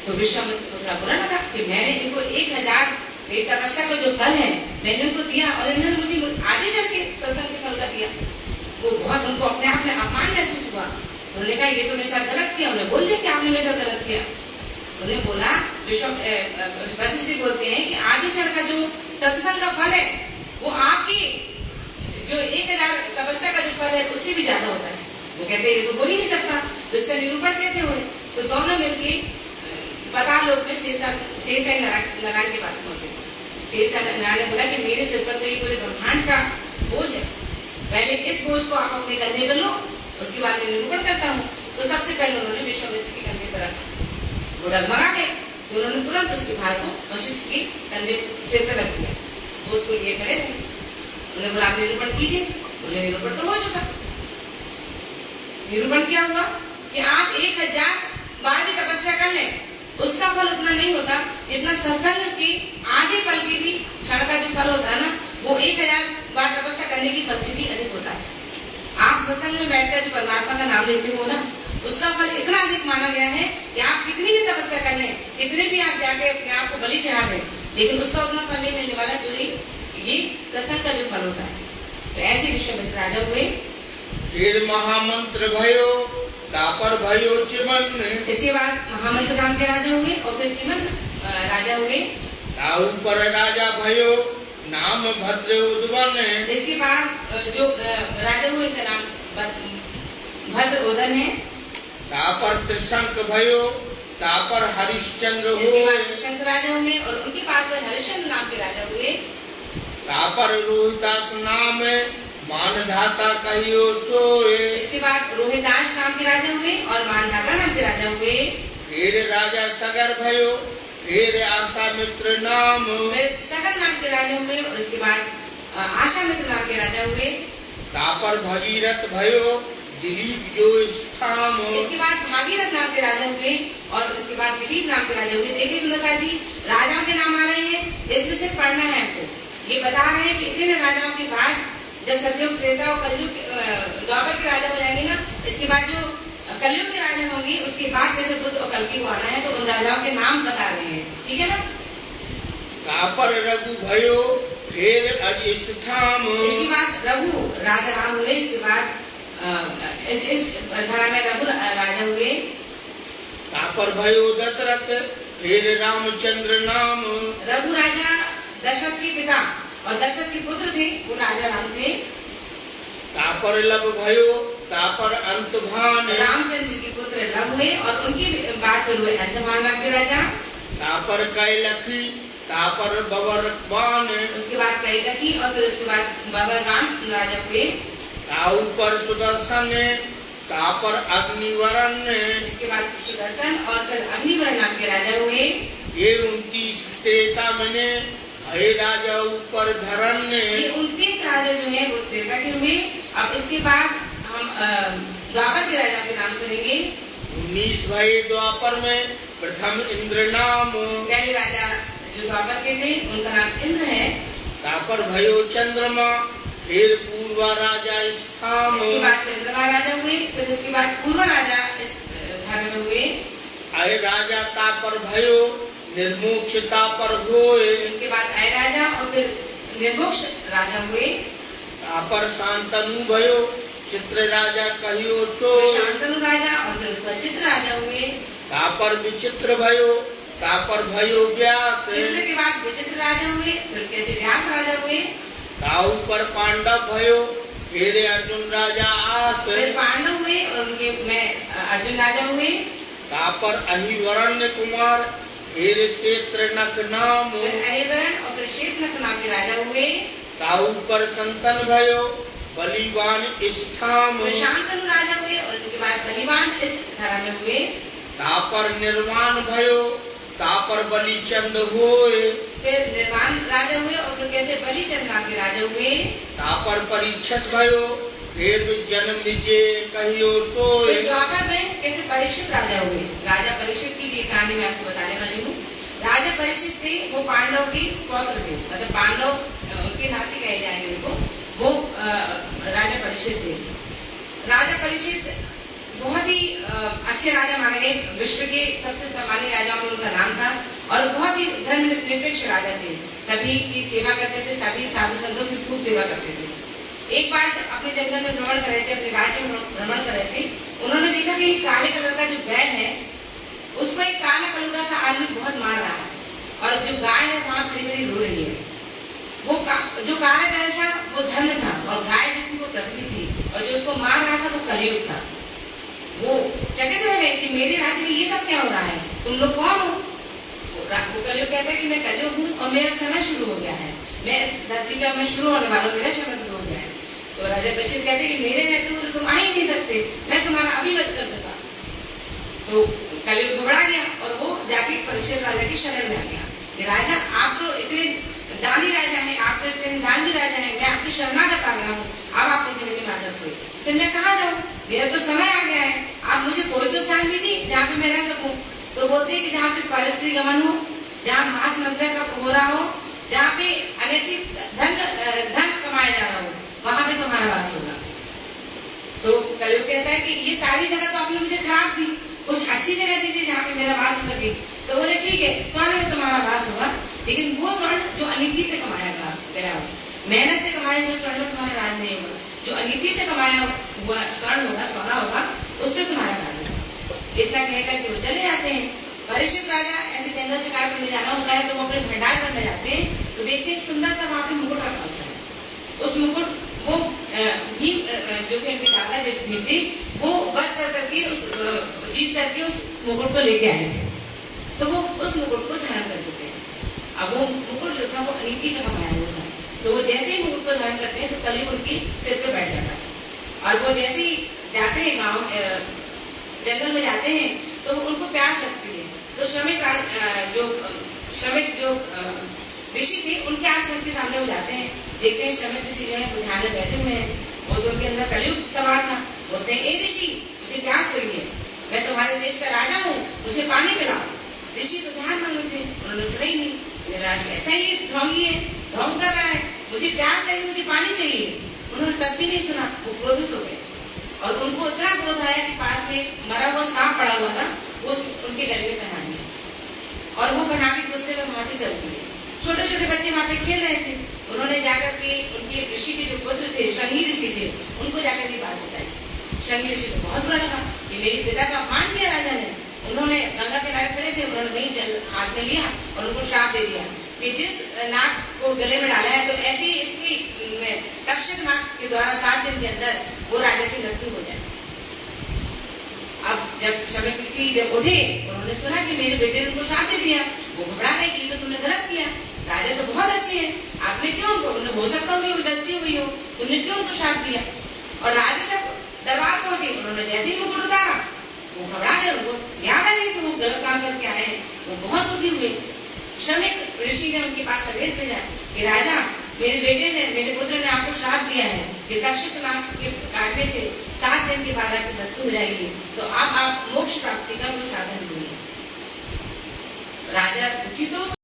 तो विश्वामित्र को थोड़ा बुरा लगा कि मैंने इनको 1000 तपस्या का जो फल है मैंने उनको दिया और इन्होंने मुझे आधे क्षण के सत्संग के फल का दिया। वो बहुत उनको अपने आप में अपमान महसूस हुआ। उन्होंने कहा ये तो मेरे साथ गलत किया। उन्हें बोल दिया कि आपने मेरे साथ गलत किया। उन्हें बोला वशिष्ठ जी बोलते हैं कि आधे क्षण का जो सत्संग का फल है वो आपकी जो 1000 तपस्या का जो फल है उससे भी ज्यादा होता है। वो कहते हैं ये तो बोल ही नहीं सकता, तो इसका निरूपण कैसे हो? तो दोनों मिलकर पाताल लोक में शेष नारायण के पास पहुंचे। शेष नारायण ने बोला कि मेरे सिर पर तो ये पूरे ब्रह्मांड का बोझ है, पहले इस बोझ को आप अपने कंधे पर लो, उसके बाद मैं निरूपण करता हूँ। तो सबसे पहले उन्होंने विश्वामित्र के कंधे पर रखा, वो डगमगा गए, तो उन्होंने तुरंत उसके भार को वशिष्ठ के कंधे सिर पर रख दिया। तो उसको लिए खड़े रहे, उन्हें बोला आप निरूपण कीजिए। बोले निरूपण तो हो चुका। निरूपण क्या हुआ कि आप 1000 बार भी तपस्या कर लें, उसका फल उतना नहीं होता जितना सत्संग के आधे पल के भी क्षण का जो फल होता है ना, वो 1000 बार तपस्या करने की फल से भी अधिक होता है। आप सत्संग में बैठकर जो परमात्मा का नाम लेते हो ना, उसका फल इतना अधिक माना गया है कि आप कितनी भी तपस्या कर लें, कितने भी आप जाके अपने आप को बलि चढ़ा दें, लेकिन उसका उतना फल नहीं मिलने वाला जो ये सत्संग का जो फल होता है। तो ऐसे विश्वामित्र राजा हुए। फिर महामंत्र भयो, तापर भयो चिमन। इसके बाद महामंत्र नाम के राजा हुए और फिर चिमन राजा हुए। ताऊ पर राजा भयो, नाम भद्र उद्वन। इसके बाद जो राजा हुए इनका नाम भद्र उदन है। तापर त्रिशंक भयो, तापर हरिश्चंद्र इसके बाद हुए। त्रिशंक राजा हुए और उनके पास में हरिश्चंद्र नाम के राजा हुए। तापर रोहितास नाम, मानधाता कहियो सोए। इसके बाद रोहिदास नाम के राजा हुए और मानधाता नाम के राजा हुए। फिर राजा सगर भयो, फिर आशामित्र नाम। फिर सगर नाम के राजा हुए और इसके बाद आशामित्र नाम के राजा हुए। तापर भगीरथ भयो, दिलीप जो स्थाम। इसके बाद भागीरथ नाम के राजा हुए और उसके बाद दिलीप नाम के राजा हुए। देखिए सुंदर साथी, राजाओं के नाम आ रहे हैं, इसमें से पढ़ना है आपको। ये बता रहे हैं कि इतने राजाओं के बाद जब सतयुग, त्रेता और कलयुग, द्वापर के राजा हो जाएंगे ना, इसके बाद जो कलयुग के राजा होंगे, उसके बाद जैसे बुद्ध और कल्कि को आना है, तो उन राजाओं के नाम बता रहे हैं। ठीक है ना। तापर रघु भयो, फिर अजिष्ठाम। इसके बाद रघु राजा राम हुए। इसके बाद इस धारा में रघु राजा हुए। तापर भयो दशरथ, फिर रामचंद्र नाम। रघु राजा दशरथ के पिता और दशरथ के पुत्र थे, वो राजा राम थे। तापर लब भयो, तापर अंतभान। रामचंद्र के पुत्र लव हुए और उनके बाद फिर हुए अंतभान नाम के राजा। तापर कैलखी, तापर बबरवान। उसके बाद कैलखी और फिर उसके बाद बबरवान राजा हुए। ताऊ पर सुदर्शन, तापर अग्निवरण। इसके बाद सुदर्शन और फिर अग्निवरण नाम के राजा हुए। ये 29 त्रेता मने भय राजा ऊपर धरन। ये 29 राजा जो है वो त्रेता के हुए। अब इसके बाद हम द्वापर के राजा के नाम सुनेंगे। 19 भय द्वापर में, प्रथम इंद्र नाम। पहले राजा जो द्वापर के थे उनका नाम इंद्र है। तापर भयो चंद्रमा, फिर पूर्वा राजा स्थाम। इसके बाद चंद्रमा राजा हुए, फिर उसके बाद पूर्वा राजा इस धर्म में हुए। अय राजा तापर भयो, निर्मोक्ष तापर होए। इनके बाद अय राजा और फिर निर्मोक्ष राजा हुए। तापर शांतनु भयो, चित्र राजा कहियो सो। शांतनु राजा और फिर उसके बाद चित्र राजा हुए। तापर विचित्र भयो, तापर भयो व्यास। चित्र के बाद विचित्र राजा हुए, फिर कैसे व्यास राजा हुए। ताऊ पर पांडव भयो, फिर अर्जुन राजा आस। फिर पांडव हुए और उनके में अर्जुन राजा हुए। तापर अहिवरण्य कुमार, फिर क्षेत्र नक नाम। फिर अहिवरण और फिर क्षेत्रनक नाम के राजा हुए। ताऊ पर संतन भयो, बलिवान स्थाम। फिर शांतनु राजा हुए और उनके बाद बलिवान इस धारा में हुए। तापर निर्वाण भयो, तापर बलिचंद होए। फिर निर्वाण राजा हुए और फिर कैसे बलिचंद नाम के राजा हुए। तापर परीक्षित भयो, फिर जन्म विजय कहियो सोए। फिर द्वापर में कैसे परीक्षित राजा हुए। राजा परीक्षित की भी कहानी मैं आपको बताने वाली हूँ। राजा परीक्षित थे, वो पांडव के पौत्र थे, मतलब पांडव उनके नाती कहे जाएंगे उनको, वो राजा परीक्षित थे। राजा परीक्षित बहुत ही अच्छे राजा माने गए, विश्व के सबसे सम्मानित राजाओं में उनका नाम था और बहुत ही धर्मनिरपेक्ष राजा थे। सभी की सेवा करते थे, सभी साधु संतों की खूब सेवा करते थे। एक बार अपने जंगल में भ्रमण कर रहे थे, अपने राज्य में भ्रमण कर रहे थे, उन्होंने देखा कि काले कलर का जो बैल है उसको एक काला कलूटा सा आदमी बहुत मार रहा है और जो गाय है वहां खड़ी खड़ी रो रही है। वो जो काला बैल था वो धर्म था और गाय जो थी वो पृथ्वी थी और जो उसको मार रहा था वो कलयुग था। वो चकित रह गए कि मेरे राज्य में ये सब क्या हो रहा है, तुम लोग कौन हो। वो कलयुग कहता है कि मैं कलयुग हूँ और मेरा समय शुरू हो गया है, मैं इस धरती पे मैं शुरू होने वाला हूँ, मेरा समय शुरू हो गया है। तो राजा परीक्षित कहते हैं कि मेरे रहते हुए तो तुम आ ही नहीं सकते, मैं तुम्हारा अभिवत कर दूंगा। तो कलयुग घबरा गया और वो जाके परीक्षित राजा की शरण में आ गया कि राजा आप तो इतने दानी राजा हैं, आप तो इतने दानी राजा हैं, मैं आपकी शरणागत आ गया हूँ, अब आप मुझे नहीं मार सकते, फिर मैं कहाँ जाऊँ, मेरा तो समय आ गया है, आप मुझे कोई तो स्थान दीजिए जहाँ पे मैं रह सकूँ। तो बोलते हैं कि जहाँ पे परस्त्री गमन हो, जहाँ मांस मंत्र का हो रहा हो, जहाँ पे अनैतिक धन कमाया जा रहा हो, वहां पे तुम्हारा वास होगा। तो कलयुग कहता है कि ये सारी जगह तो आपने मुझे खराब दी, कुछ अच्छी जगह दीजिए जहाँ पे मेरा वास हो सके। तो बोले ठीक है, स्वर्ण में तुम्हारा वास होगा, लेकिन वो स्वर्ण जो अनीति से कमाया गया हो, मेहनत से कमाए हुए स्वर्ण में तुम्हारा राज नहीं होगा, जो अनीति से कमाया हुआ स्वर्ण होगा, सोना होगा, उस पर तुम्हारा राज होगा। इतना कहकर के वो चले जाते हैं। परीक्षित राजा ऐसे जंगल शिकार करने जाना होता है तो वो अपने भंडार करने जाते हैं, तो देखते हैं सुंदर सा वहां पे मुकुट रखा होता है। उस मुकुट वो भीम जो कि उनके दादा जो भीम थे, वो वध करके उस जीत करके उस मुकुट को लेके आए थे, तो वो उस मुकुट को धारण कर देते हैं। अब वो मुकुट जो था वो अनीति का कमाया हुआ था, तो वो जैसे ही मुकुट को धारण करते हैं तो कलयुग उनके सिर पे बैठ जाता है। और वो जैसे ही जाते हैं गाँव जंगल में जाते हैं तो उनको प्यास लगती है, तो श्रमिक जो ऋषि थे उनके आश्रम के सामने वो जाते हैं, देखते हैं श्रमिक ऋषि जो है वो ध्यान में बैठे हुए हैं, वो जो उनके अंदर कलयुग सवार था। बोलते हैं, ए ऋषि मुझे प्यास लगी है, मैं तुम्हारे देश का राजा हूँ, मुझे पानी पिलाओ। ऋषि तो ध्यान मग्न थे, उन्होंने सुना ही नहीं, मेरा ऐसा ही ढोंगी है, ढोंग कर रहा है, मुझे प्यास लगी, मुझे पानी चाहिए। उन्होंने तब भी नहीं सुना, वो क्रोधित हो गए और उनको इतना क्रोध आया कि पास में मरा हुआ सांप पड़ा हुआ था, वो उनके गले में पहना दिया और वो बना के गुस्से में वहां से चलती है। छोटे छोटे बच्चे वहां पे खेल रहे थे, उन्होंने जाकर के उनके ऋषि के जो पुत्र थे, शंगी ऋषि थे, उनको जाकर के बात बताई। शंगी ऋषि को बहुत बुरा लगा कि मेरे पिता का अपमान किया राजा ने। उन्होंने गंगा किनारे खड़े थे, उन्होंने वही जल हाथ में लिया और उनको श्राप दे दिया कि जिस नाग को गले में डाला है तो ऐसे ही इसकी तक्षक नाग के द्वारा 7 दिन के अंदर वो राजा की मृत्यु हो जाए। अब जब श्रमिक ऋषि जब उठे, उन्होंने सुना कि मेरे बेटे ने उनको श्राप दे दिया, वो घबरा गए कि तो तुमने गलत किया, राजा तो बहुत अच्छे हैं, आपने क्यों उनको, हो सकता है कोई गलती हो गई हो, तुमने क्यों उनको श्राप दिया। और राजा जब दरबार पहुंचे, उन्होंने जैसे ही मुकुट उतारा, वो घबरा गए, उनको याद आ गया कि वो गलत काम करके आए हैं, वो बहुत दुखी हुए। श्रमिक ऋषि ने उनके पास संदेश भेजा कि राजा, मेरे बेटे ने, मेरे पुत्र ने आपको श्राप दिया है कि तक्षक नाग के काटने से 7 दिन के बाद आपकी मृत्यु हो जाएगी, तो आप मोक्ष प्राप्ति का कोई साधन ढूंढिए। राजा दुखी तो